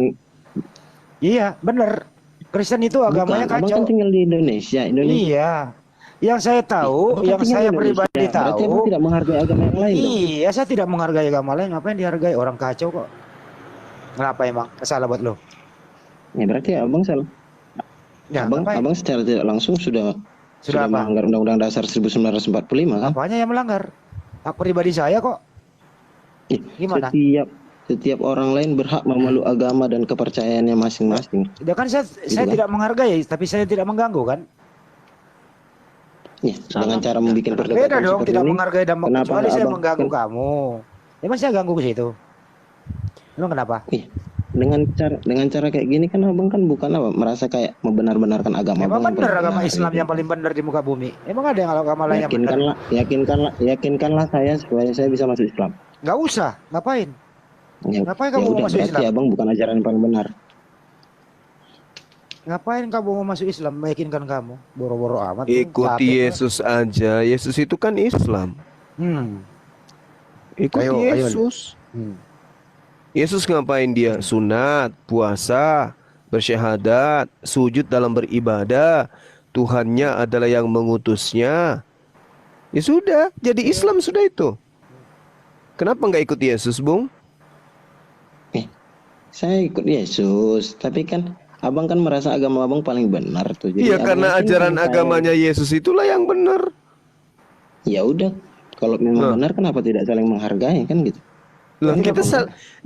[SPEAKER 6] Iya, benar. Kristen itu agamanya
[SPEAKER 14] Bukan, abang
[SPEAKER 6] kacau.
[SPEAKER 14] kan tinggal di Indonesia.
[SPEAKER 6] Iya. Yang saya tahu,
[SPEAKER 14] Abang
[SPEAKER 6] yang
[SPEAKER 14] tinggal
[SPEAKER 6] saya
[SPEAKER 14] di
[SPEAKER 6] pribadi
[SPEAKER 14] Indonesia. Berarti
[SPEAKER 6] tahu.
[SPEAKER 14] abang tidak menghargai agama yang lain dong?
[SPEAKER 6] Iya, saya tidak menghargai agama lain. Ngapain dihargai? Orang kacau kok. Kenapa emang? Salah buat lo?
[SPEAKER 14] Ya berarti abang salah.
[SPEAKER 6] Ya,
[SPEAKER 14] abang secara tidak langsung sudah
[SPEAKER 6] apa?
[SPEAKER 14] melanggar Undang-Undang Dasar 1945 kan?
[SPEAKER 6] Apanya yang melanggar? Hak pribadi saya kok. Gimana?
[SPEAKER 14] Setiap orang lain berhak memeluk agama dan kepercayaannya masing-masing.
[SPEAKER 6] Ya kan saya
[SPEAKER 14] kan?
[SPEAKER 6] tidak menghargai, tapi saya tidak mengganggu kan?
[SPEAKER 14] Ya, dengan cara membuat perdebatan
[SPEAKER 6] Beda dong,
[SPEAKER 14] seperti
[SPEAKER 6] tidak
[SPEAKER 14] ini,
[SPEAKER 6] menghargai dampak,
[SPEAKER 14] kenapa
[SPEAKER 6] kecuali saya
[SPEAKER 14] abang
[SPEAKER 6] mengganggu
[SPEAKER 14] kan-
[SPEAKER 6] kamu. Emang saya ganggu ke situ? Emang kenapa?
[SPEAKER 14] Dengan cara kayak gini kan abang kan bukan apa merasa kayak membenar-benarkan agama.
[SPEAKER 6] Emang
[SPEAKER 14] abang yang
[SPEAKER 6] benar
[SPEAKER 14] paling
[SPEAKER 6] agama
[SPEAKER 14] benar,
[SPEAKER 6] Islam
[SPEAKER 14] gitu.
[SPEAKER 6] yang paling benar di muka bumi? Emang ada yang agama lain yang benar?
[SPEAKER 14] Yakinkanlah saya supaya saya bisa masuk Islam.
[SPEAKER 6] Nggak usah, ngapain?
[SPEAKER 14] Ya,
[SPEAKER 6] Ngapain kamu
[SPEAKER 14] ya
[SPEAKER 6] mau
[SPEAKER 14] udah,
[SPEAKER 6] masuk
[SPEAKER 14] berarti
[SPEAKER 6] Islam?
[SPEAKER 14] abang bukan ajaran yang paling benar.
[SPEAKER 6] Ngapain kamu mau masuk Islam? Meyakinkan kamu, boro-boro amat.
[SPEAKER 2] Ikuti Yesus aja. Yesus itu kan Islam. Ikuti Yesus. Yesus ngapain dia? Sunat, puasa, bersyahadat, sujud dalam beribadah. Tuhannya adalah yang mengutusnya. Ya sudah, jadi Islam sudah itu. Kenapa nggak ikut Yesus, Bung?
[SPEAKER 14] Saya ikut Yesus, tapi kan abang kan merasa agama abang paling benar tuh. Jadi
[SPEAKER 2] iya, karena ajaran agamanya Yesus itulah yang benar.
[SPEAKER 14] Ya udah, kalau memang benar kenapa tidak saling menghargai kan gitu?
[SPEAKER 2] Loh,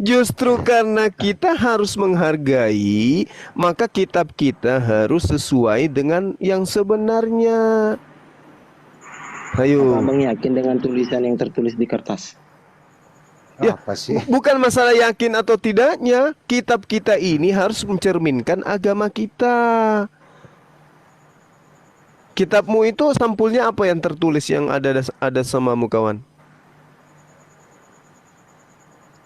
[SPEAKER 2] justru karena kita harus menghargai, maka kitab kita harus sesuai dengan yang sebenarnya. Ayo.
[SPEAKER 14] Abang yakin dengan tulisan yang tertulis di kertas?
[SPEAKER 2] Ya, bukan masalah yakin atau tidaknya. Kitab kita ini harus mencerminkan agama kita. Kitabmu itu sampulnya apa yang tertulis yang ada samamu, kawan?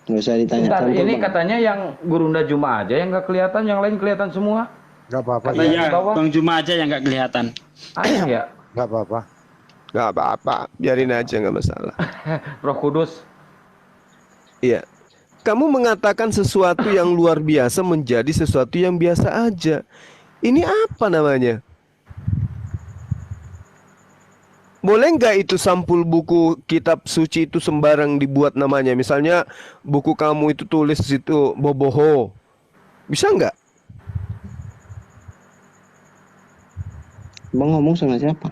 [SPEAKER 14] Nggak usah ditanya.
[SPEAKER 7] Bentar, ini katanya yang Gurunda Juma aja yang nggak kelihatan, yang lain kelihatan semua.
[SPEAKER 6] Nggak apa-apa.
[SPEAKER 8] Iya, Bang Juma aja yang nggak kelihatan.
[SPEAKER 7] Aneh ya?
[SPEAKER 6] Nggak apa-apa.
[SPEAKER 2] Nggak apa-apa, biarin aja, nggak masalah.
[SPEAKER 7] Roh Kudus.
[SPEAKER 2] Iya. Kamu mengatakan sesuatu yang luar biasa menjadi sesuatu yang biasa aja. Ini apa namanya? Boleh nggak itu sampul buku kitab suci itu sembarang dibuat namanya? Misalnya buku kamu itu tulis situ Boboho. Bisa nggak?
[SPEAKER 14] Bang ngomong sama siapa?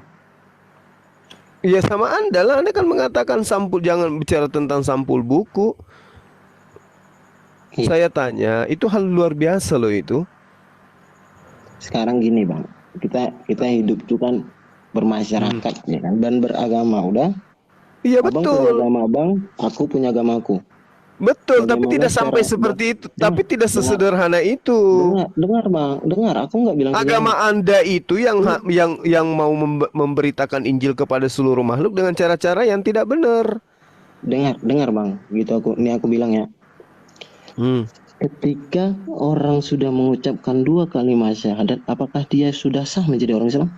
[SPEAKER 2] Iya, sama Anda lah. Anda kan mengatakan sampul, jangan bicara tentang sampul buku. Saya tanya, itu hal luar biasa loh itu.
[SPEAKER 14] Sekarang gini bang, kita hidup itu kan bermasyarakat ya kan, dan beragama udah.
[SPEAKER 2] Iya
[SPEAKER 14] abang
[SPEAKER 2] betul.
[SPEAKER 14] punya agama abang, aku punya agamaku.
[SPEAKER 2] Betul, tapi tidak sampai seperti itu. Tapi tidak sesederhana itu.
[SPEAKER 14] Dengar bang, dengar. Aku nggak bilang
[SPEAKER 2] agama Anda itu yang mau memberitakan Injil kepada seluruh makhluk dengan cara-cara yang tidak benar.
[SPEAKER 14] Dengar bang, gitu aku bilang ya. Ketika orang sudah mengucapkan 2 kalimat syahadat, apakah dia sudah sah menjadi orang Islam?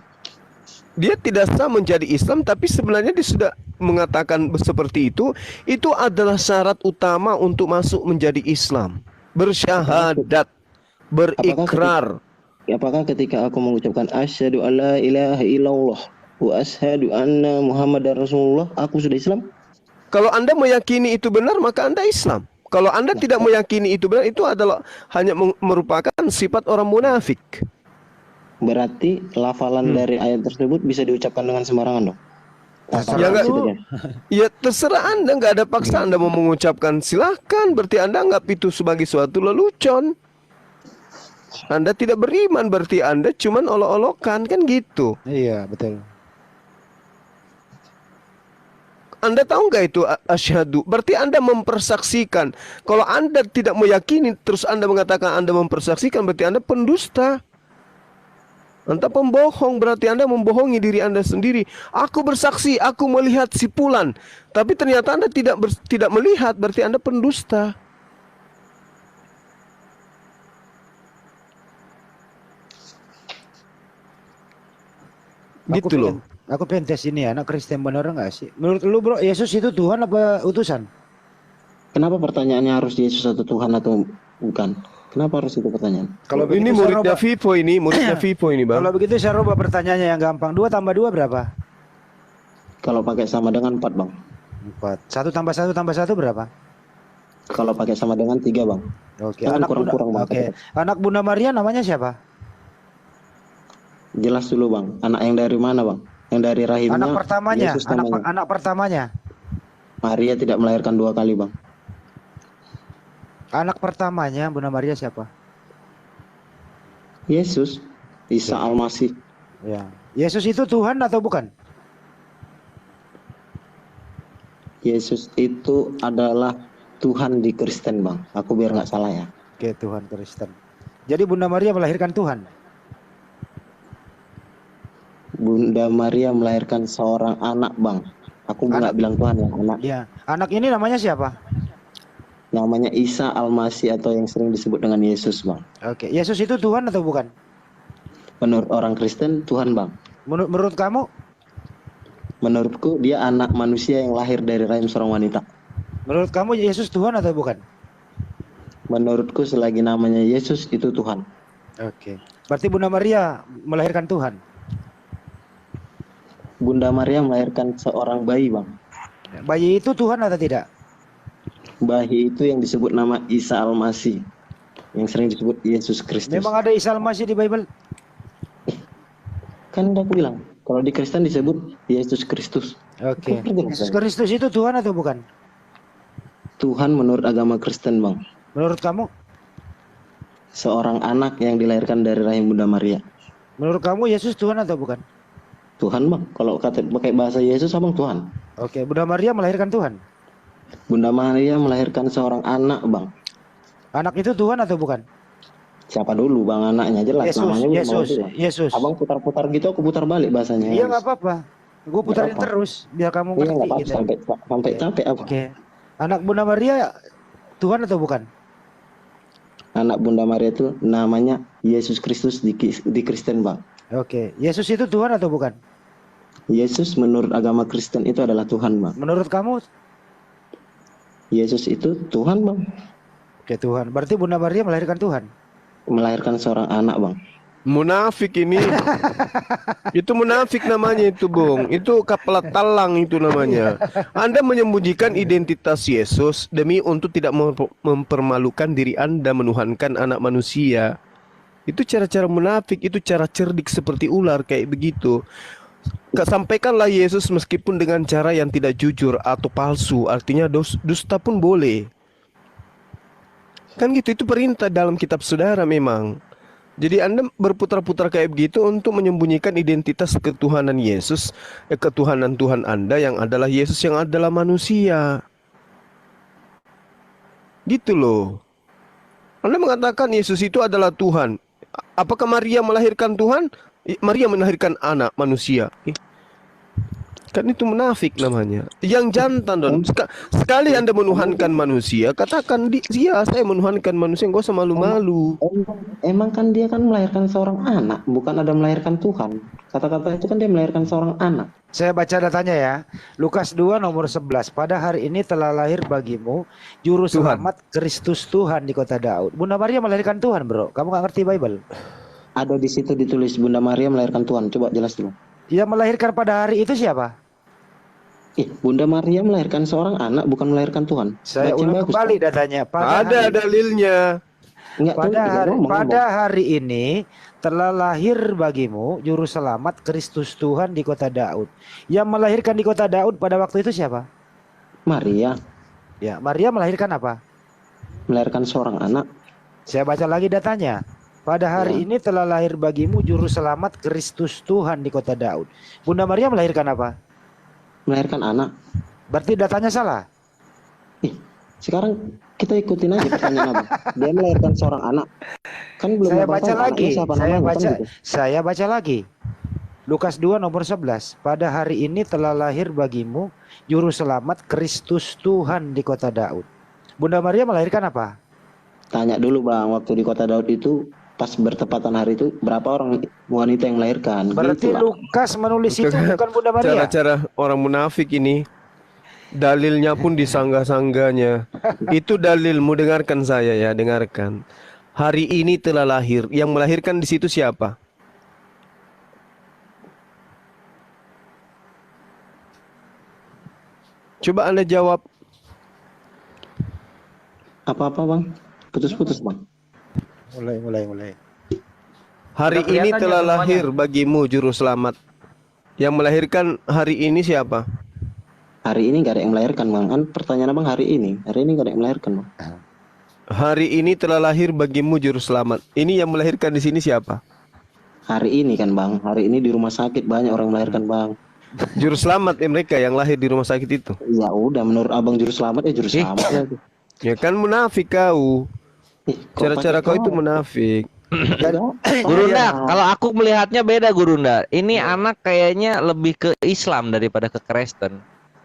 [SPEAKER 2] Dia tidak sah menjadi Islam, tapi sebenarnya dia sudah mengatakan seperti itu. Itu adalah syarat utama untuk masuk menjadi Islam. Bersyahadat, berikrar.
[SPEAKER 14] Apakah ketika aku mengucapkan asyhadu alla ilaha illallah wa asyhadu anna muhammadar rasulullah, aku sudah Islam?
[SPEAKER 2] Kalau Anda meyakini itu benar, maka Anda Islam. Kalau Anda tidak meyakini itu benar, itu adalah hanya merupakan sifat orang munafik.
[SPEAKER 14] Berarti lafalan dari ayat tersebut bisa diucapkan dengan sembarangan dong?
[SPEAKER 2] Ya terserah Anda, nggak ada paksa. Anda mau mengucapkan silahkan. Berarti Anda anggap itu sebagai suatu lelucon. Anda tidak beriman, berarti Anda cuman olok-olokan, kan gitu.
[SPEAKER 6] Iya betul.
[SPEAKER 2] Anda tahu nggak itu asyhadu? Berarti Anda mempersaksikan. Kalau Anda tidak meyakini, terus Anda mengatakan Anda mempersaksikan, berarti Anda pendusta. Anda pembohong, berarti Anda membohongi diri Anda sendiri. Aku bersaksi, aku melihat si Fulan, tapi ternyata Anda tidak melihat, berarti Anda pendusta. Gitu loh.
[SPEAKER 6] Aku pengen tes ini, anak Kristen bener nggak sih? Menurut lu bro, Yesus itu Tuhan apa utusan?
[SPEAKER 14] Kenapa pertanyaannya harus Yesus atau Tuhan atau bukan? Kenapa harus itu pertanyaan?
[SPEAKER 2] Kalau ini muridnya Vivo ini, muridnya Vivo ini bang.
[SPEAKER 6] Kalau begitu saya rubah pertanyaannya yang gampang. 2 tambah 2 berapa?
[SPEAKER 14] Kalau pakai sama dengan 4 bang.
[SPEAKER 6] 4. 1 tambah 1 tambah 1 berapa?
[SPEAKER 14] Kalau pakai sama dengan 3 bang.
[SPEAKER 6] Oke. Anak kurang-kurang bang. Oke. Anak Bunda Maria namanya siapa?
[SPEAKER 14] Jelas dulu bang. Anak yang dari mana bang? Yang dari rahimnya.
[SPEAKER 6] Anak pertamanya.
[SPEAKER 14] Yesus namanya.
[SPEAKER 6] Anak pertamanya.
[SPEAKER 14] Maria tidak melahirkan 2 kali bang.
[SPEAKER 6] Anak pertamanya Bunda Maria siapa?
[SPEAKER 14] Yesus, Isa Al-Masih.
[SPEAKER 6] Ya. Yesus itu Tuhan atau bukan?
[SPEAKER 14] Yesus itu adalah Tuhan di Kristen bang. Aku biar nggak salah ya.
[SPEAKER 6] Oke, Tuhan Kristen. Jadi Bunda Maria melahirkan Tuhan.
[SPEAKER 14] Bunda Maria melahirkan seorang anak bang. Aku nggak bilang Tuhan ya, anak.
[SPEAKER 6] Ya. Anak ini namanya siapa?
[SPEAKER 14] Namanya Isa Al-Masih atau yang sering disebut dengan Yesus bang.
[SPEAKER 6] Oke, Yesus itu Tuhan atau bukan?
[SPEAKER 14] Menurut orang Kristen Tuhan bang.
[SPEAKER 6] Menurut kamu?
[SPEAKER 14] Menurutku dia anak manusia yang lahir dari rahim seorang wanita.
[SPEAKER 6] Menurut kamu Yesus Tuhan atau bukan?
[SPEAKER 14] Menurutku selagi namanya Yesus itu Tuhan.
[SPEAKER 6] Oke. Berarti Bunda Maria melahirkan Tuhan.
[SPEAKER 14] Bunda Maria melahirkan seorang bayi bang.
[SPEAKER 6] Bayi itu Tuhan atau tidak?
[SPEAKER 14] Bayi itu yang disebut nama Isa Al-Masih, yang sering disebut Yesus Kristus.
[SPEAKER 6] Memang ada Isa Al-Masih di Bible?
[SPEAKER 14] Kan udah aku bilang, kalau di Kristen disebut Yesus Kristus.
[SPEAKER 6] Oke. Yesus Kristus itu Tuhan atau bukan?
[SPEAKER 14] Tuhan menurut agama Kristen bang.
[SPEAKER 6] Menurut kamu?
[SPEAKER 14] Seorang anak yang dilahirkan dari rahim Bunda Maria.
[SPEAKER 6] Menurut kamu Yesus Tuhan atau bukan?
[SPEAKER 14] Tuhan bang. Kalau kata pakai bahasa Yesus abang Tuhan.
[SPEAKER 6] Oke. Bunda Maria melahirkan Tuhan.
[SPEAKER 14] Bunda Maria melahirkan seorang anak bang.
[SPEAKER 6] Anak itu Tuhan atau bukan?
[SPEAKER 14] Siapa dulu bang anaknya jelas
[SPEAKER 6] Yesus,
[SPEAKER 14] namanya belum
[SPEAKER 6] Yesus,
[SPEAKER 14] mau bilang.
[SPEAKER 6] Yesus.
[SPEAKER 14] Abang putar-putar gitu aku putar balik bahasanya.
[SPEAKER 6] Iya nggak apa-apa. Gue putarin
[SPEAKER 14] apa-apa.
[SPEAKER 6] terus biar kamu
[SPEAKER 14] Iya
[SPEAKER 6] ngerti.
[SPEAKER 14] nggak apa-apa
[SPEAKER 6] Gitu.
[SPEAKER 14] sampai capek apa?
[SPEAKER 6] Oke. Anak Bunda Maria Tuhan atau bukan?
[SPEAKER 14] Anak Bunda Maria itu namanya Yesus Kristus di Kristen bang.
[SPEAKER 6] Oke. Yesus itu Tuhan atau bukan?
[SPEAKER 14] Yesus menurut agama Kristen itu adalah Tuhan bang.
[SPEAKER 6] Menurut kamu?
[SPEAKER 14] Yesus itu Tuhan bang.
[SPEAKER 6] Oke Tuhan. Berarti Bunda Maria melahirkan Tuhan.
[SPEAKER 14] Melahirkan seorang anak bang.
[SPEAKER 2] Munafik ini. Itu munafik namanya itu, Bung. Itu kapelat talang itu namanya. Anda menyembunyikan identitas Yesus demi untuk tidak mempermalukan diri Anda menuhankan anak manusia. Itu cara-cara munafik, itu cara cerdik seperti ular kayak begitu. Sampaikanlah Yesus meskipun dengan cara yang tidak jujur atau palsu, artinya dusta pun boleh. Kan gitu, itu perintah dalam kitab saudara memang. Jadi Anda berputar-putar kayak begitu untuk menyembunyikan identitas ketuhanan Yesus, ketuhanan Tuhan Anda yang adalah Yesus yang adalah manusia. Gitu loh. Anda mengatakan Yesus itu adalah Tuhan. Apakah Maria melahirkan Tuhan? Maria melahirkan anak manusia. Kan itu munafik namanya. Yang jantan don. Sekali Anda menuhankan manusia, katakan dia saya menuhankan manusia, enggak usah malu-malu.
[SPEAKER 14] Emang kan dia kan melahirkan seorang anak, bukan ada melahirkan Tuhan. Kata-kata itu kan dia melahirkan seorang anak.
[SPEAKER 6] Saya baca datanya ya. Lukas 2 nomor 11. Pada hari ini telah lahir bagimu juru selamat Kristus Tuhan di kota Daud. Bunda Maria melahirkan Tuhan, bro. Kamu nggak ngerti Bible?
[SPEAKER 14] Ada di situ ditulis Bunda Maria melahirkan Tuhan. Coba jelas dulu.
[SPEAKER 6] Yang melahirkan pada hari itu siapa?
[SPEAKER 14] Bunda Maria melahirkan seorang anak, bukan melahirkan Tuhan.
[SPEAKER 6] Saya ulang kembali datanya.
[SPEAKER 2] Ada dalilnya.
[SPEAKER 6] Pada hari ini telah lahir bagimu juru selamat Kristus Tuhan di kota Daud. Yang melahirkan di kota Daud pada waktu itu siapa?
[SPEAKER 14] Maria.
[SPEAKER 6] Ya, Maria melahirkan apa?
[SPEAKER 14] Melahirkan seorang anak.
[SPEAKER 6] Saya baca lagi datanya. Pada hari ini telah lahir bagimu juru selamat Kristus Tuhan di kota Daud. Bunda Maria melahirkan apa?
[SPEAKER 14] Melahirkan anak.
[SPEAKER 6] Berarti datanya salah.
[SPEAKER 14] Sekarang kita ikutin aja pertanyaan Abang. Dia melahirkan seorang anak. Kan belum
[SPEAKER 6] Saya baca lagi.
[SPEAKER 14] Gitu.
[SPEAKER 6] Saya baca lagi. Lukas 2 nomor 11. Pada hari ini telah lahir bagimu juru selamat Kristus Tuhan di kota Daud. Bunda Maria melahirkan apa?
[SPEAKER 14] Tanya dulu Bang, waktu di kota Daud itu pas bertepatan hari itu berapa orang wanita yang melahirkan?
[SPEAKER 6] Berarti
[SPEAKER 14] gitu,
[SPEAKER 6] Lukas menulis itu bukan Bunda Maria.
[SPEAKER 2] Cara-cara orang munafik ini. Dalilnya pun disanggah-sanggahnya. Itu dalilmu, dengarkan saya ya, dengarkan. Hari ini telah lahir. Yang melahirkan di situ siapa? Coba Anda jawab.
[SPEAKER 14] Apa-apa Bang? Putus-putus Bang.
[SPEAKER 6] Mulai.
[SPEAKER 2] Hari ini telah lahir bagimu juru selamat. Yang melahirkan hari ini siapa?
[SPEAKER 14] Hari ini gak ada yang melahirkan Bang. Kan pertanyaan Abang hari ini. Hari ini gak ada yang melahirkan Bang.
[SPEAKER 2] Hari ini telah lahir bagimu juru selamat. Ini yang melahirkan di sini siapa?
[SPEAKER 14] Hari ini kan Bang. Hari ini di rumah sakit banyak orang melahirkan Bang.
[SPEAKER 2] Juru selamat mereka yang lahir di rumah sakit itu.
[SPEAKER 14] Ya udah, menurut Abang juru selamat ya juru selamat ya.
[SPEAKER 2] Ya kan munafik kau. Cara-cara kau itu munafik.
[SPEAKER 16] Gurunda, kalau aku melihatnya beda Gurunda. Ini anak kayaknya lebih ke Islam daripada ke Kristen.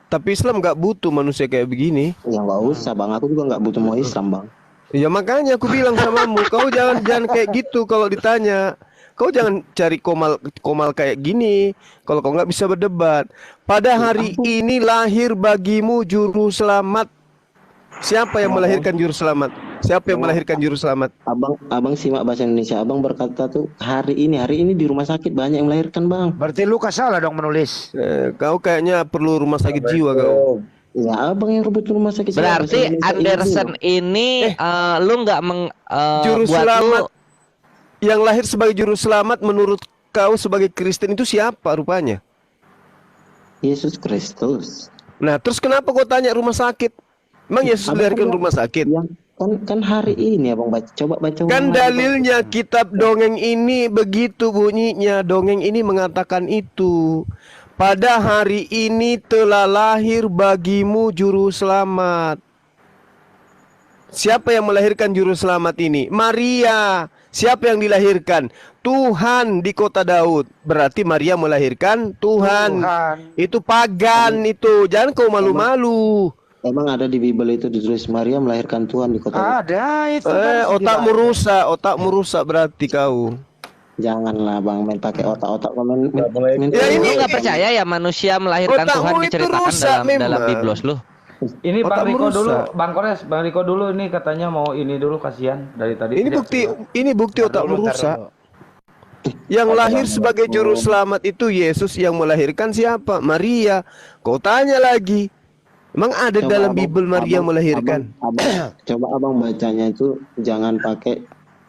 [SPEAKER 2] Tapi Islam gak butuh manusia kayak begini.
[SPEAKER 14] Ya gak usah Bang, aku juga gak butuh mau Islam Bang.
[SPEAKER 2] Ya makanya aku bilang samamu, kau jangan kayak gitu kalau ditanya. Kau jangan cari komal kayak gini. Kalau kau nggak bisa berdebat. Pada hari ini lahir bagimu juru selamat. Siapa yang melahirkan juru selamat? Siapa yang melahirkan juru selamat?
[SPEAKER 14] Abang simak bahasa Indonesia. Abang berkata tuh hari ini di rumah sakit banyak yang melahirkan, Bang.
[SPEAKER 6] Berarti lu salah dong menulis.
[SPEAKER 2] Kau kayaknya perlu rumah sakit jiwa kau.
[SPEAKER 14] Ya, abang yang rebut rumah sakit.
[SPEAKER 16] Berarti Anderson ini lu nggak
[SPEAKER 2] juru
[SPEAKER 16] buat
[SPEAKER 2] selamat
[SPEAKER 16] lu
[SPEAKER 2] yang lahir sebagai juru selamat menurut kau sebagai Kristen itu siapa rupanya?
[SPEAKER 14] Yesus Kristus.
[SPEAKER 2] Nah, terus kenapa kau tanya rumah sakit? Emang Yesus dilahirkan rumah sakit?
[SPEAKER 14] Kan hari ini abang coba baca.
[SPEAKER 2] Kan dalilnya kitab dongeng ini begitu bunyinya. Dongeng ini mengatakan itu. Pada hari ini telah lahir bagimu juru selamat. Siapa yang melahirkan juru selamat ini? Maria. Siapa yang dilahirkan? Tuhan di kota Daud. Berarti Maria melahirkan Tuhan. Itu pagan itu. Jangan kau malu-malu.
[SPEAKER 14] Emang ada di Bible itu ditulis Maria melahirkan Tuhan di kota Daud?
[SPEAKER 6] Ada itu.
[SPEAKER 2] Otakmu rusak berarti kau.
[SPEAKER 14] Janganlah bang main pakai otak-otak
[SPEAKER 16] ya, ini nggak percaya ya manusia melahirkan Tuhan diceritakan dalam Biblos lu.
[SPEAKER 7] Ini Bang Riko dulu, Bang Kores, Bang Riko dulu ini katanya mau ini dulu kasihan dari tadi.
[SPEAKER 2] Ini bukti otakmu rusak. Yang lahir sebagai juru selamat itu Yesus, yang melahirkan siapa? Maria. Kau tanya lagi. Emang ada dalam Bible Maria melahirkan?
[SPEAKER 14] Coba abang bacanya itu jangan pakai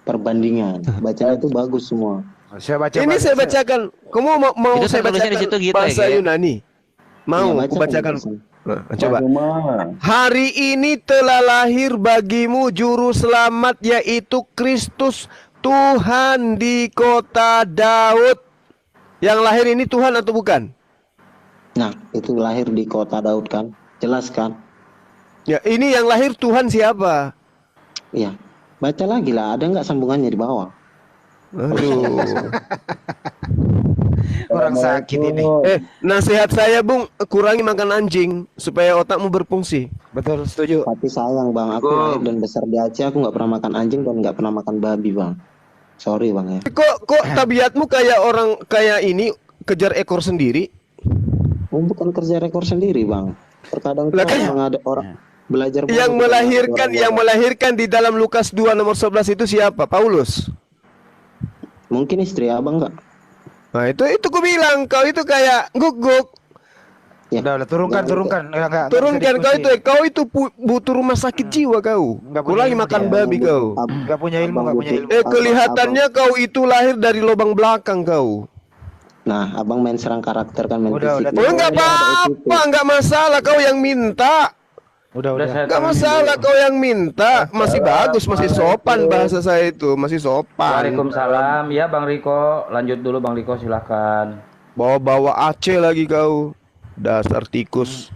[SPEAKER 14] perbandingan. Bacanya itu bagus semua.
[SPEAKER 2] Saya bacakan. Kamu mau saya bacakan di situ gitu bahasa Yunani? Mau aku bacakan? Nah, coba. Hari ini telah lahir bagimu juru selamat, yaitu Kristus Tuhan di kota Daud. Yang lahir ini Tuhan atau bukan?
[SPEAKER 14] Nah, itu lahir di kota Daud kan? Jelas kan?
[SPEAKER 2] Ya, ini yang lahir Tuhan siapa?
[SPEAKER 14] Iya. Baca lagi lah, ada nggak sambungannya di bawah?
[SPEAKER 2] Aduh.
[SPEAKER 6] Orang sakit ini.
[SPEAKER 2] Nasihat saya Bung, kurangi makan anjing supaya otakmu berfungsi.
[SPEAKER 6] Betul, setuju.
[SPEAKER 14] Tapi sayang bang, aku lahir dan besar di Aceh, aku nggak pernah makan anjing dan nggak pernah makan babi bang. Sorry bang ya.
[SPEAKER 2] Kok tabiatmu kayak orang kayak ini kejar ekor sendiri?
[SPEAKER 14] Bukan kerja rekor sendiri bang. Terkadang memang ada orang belajar.
[SPEAKER 2] Yang melahirkan di dalam Lukas 2 nomor 11 itu siapa? Paulus.
[SPEAKER 14] Mungkin istri abang nggak?
[SPEAKER 2] Nah itu ku bilang kau itu kayak guguk.
[SPEAKER 6] Ya. Udah turunkan.
[SPEAKER 2] Turunkan kau itu butuh rumah sakit jiwa kau. Kurangi makan babi kau.
[SPEAKER 6] Gak punya ilmu.
[SPEAKER 2] Kelihatannya kau itu lahir dari lubang belakang kau.
[SPEAKER 14] Nah, abang main serang karakter kan main fisik.
[SPEAKER 2] Enggak apa-apa, enggak masalah kau yang minta.
[SPEAKER 6] Udah.
[SPEAKER 2] Enggak masalah kau yang minta. Masih bagus, masih sopan bahasa saya itu, masih sopan.
[SPEAKER 7] Waalaikumsalam. Ya Bang Riko, lanjut dulu Bang Riko silakan.
[SPEAKER 2] Bawa-bawa Aceh lagi kau. Dasar tikus.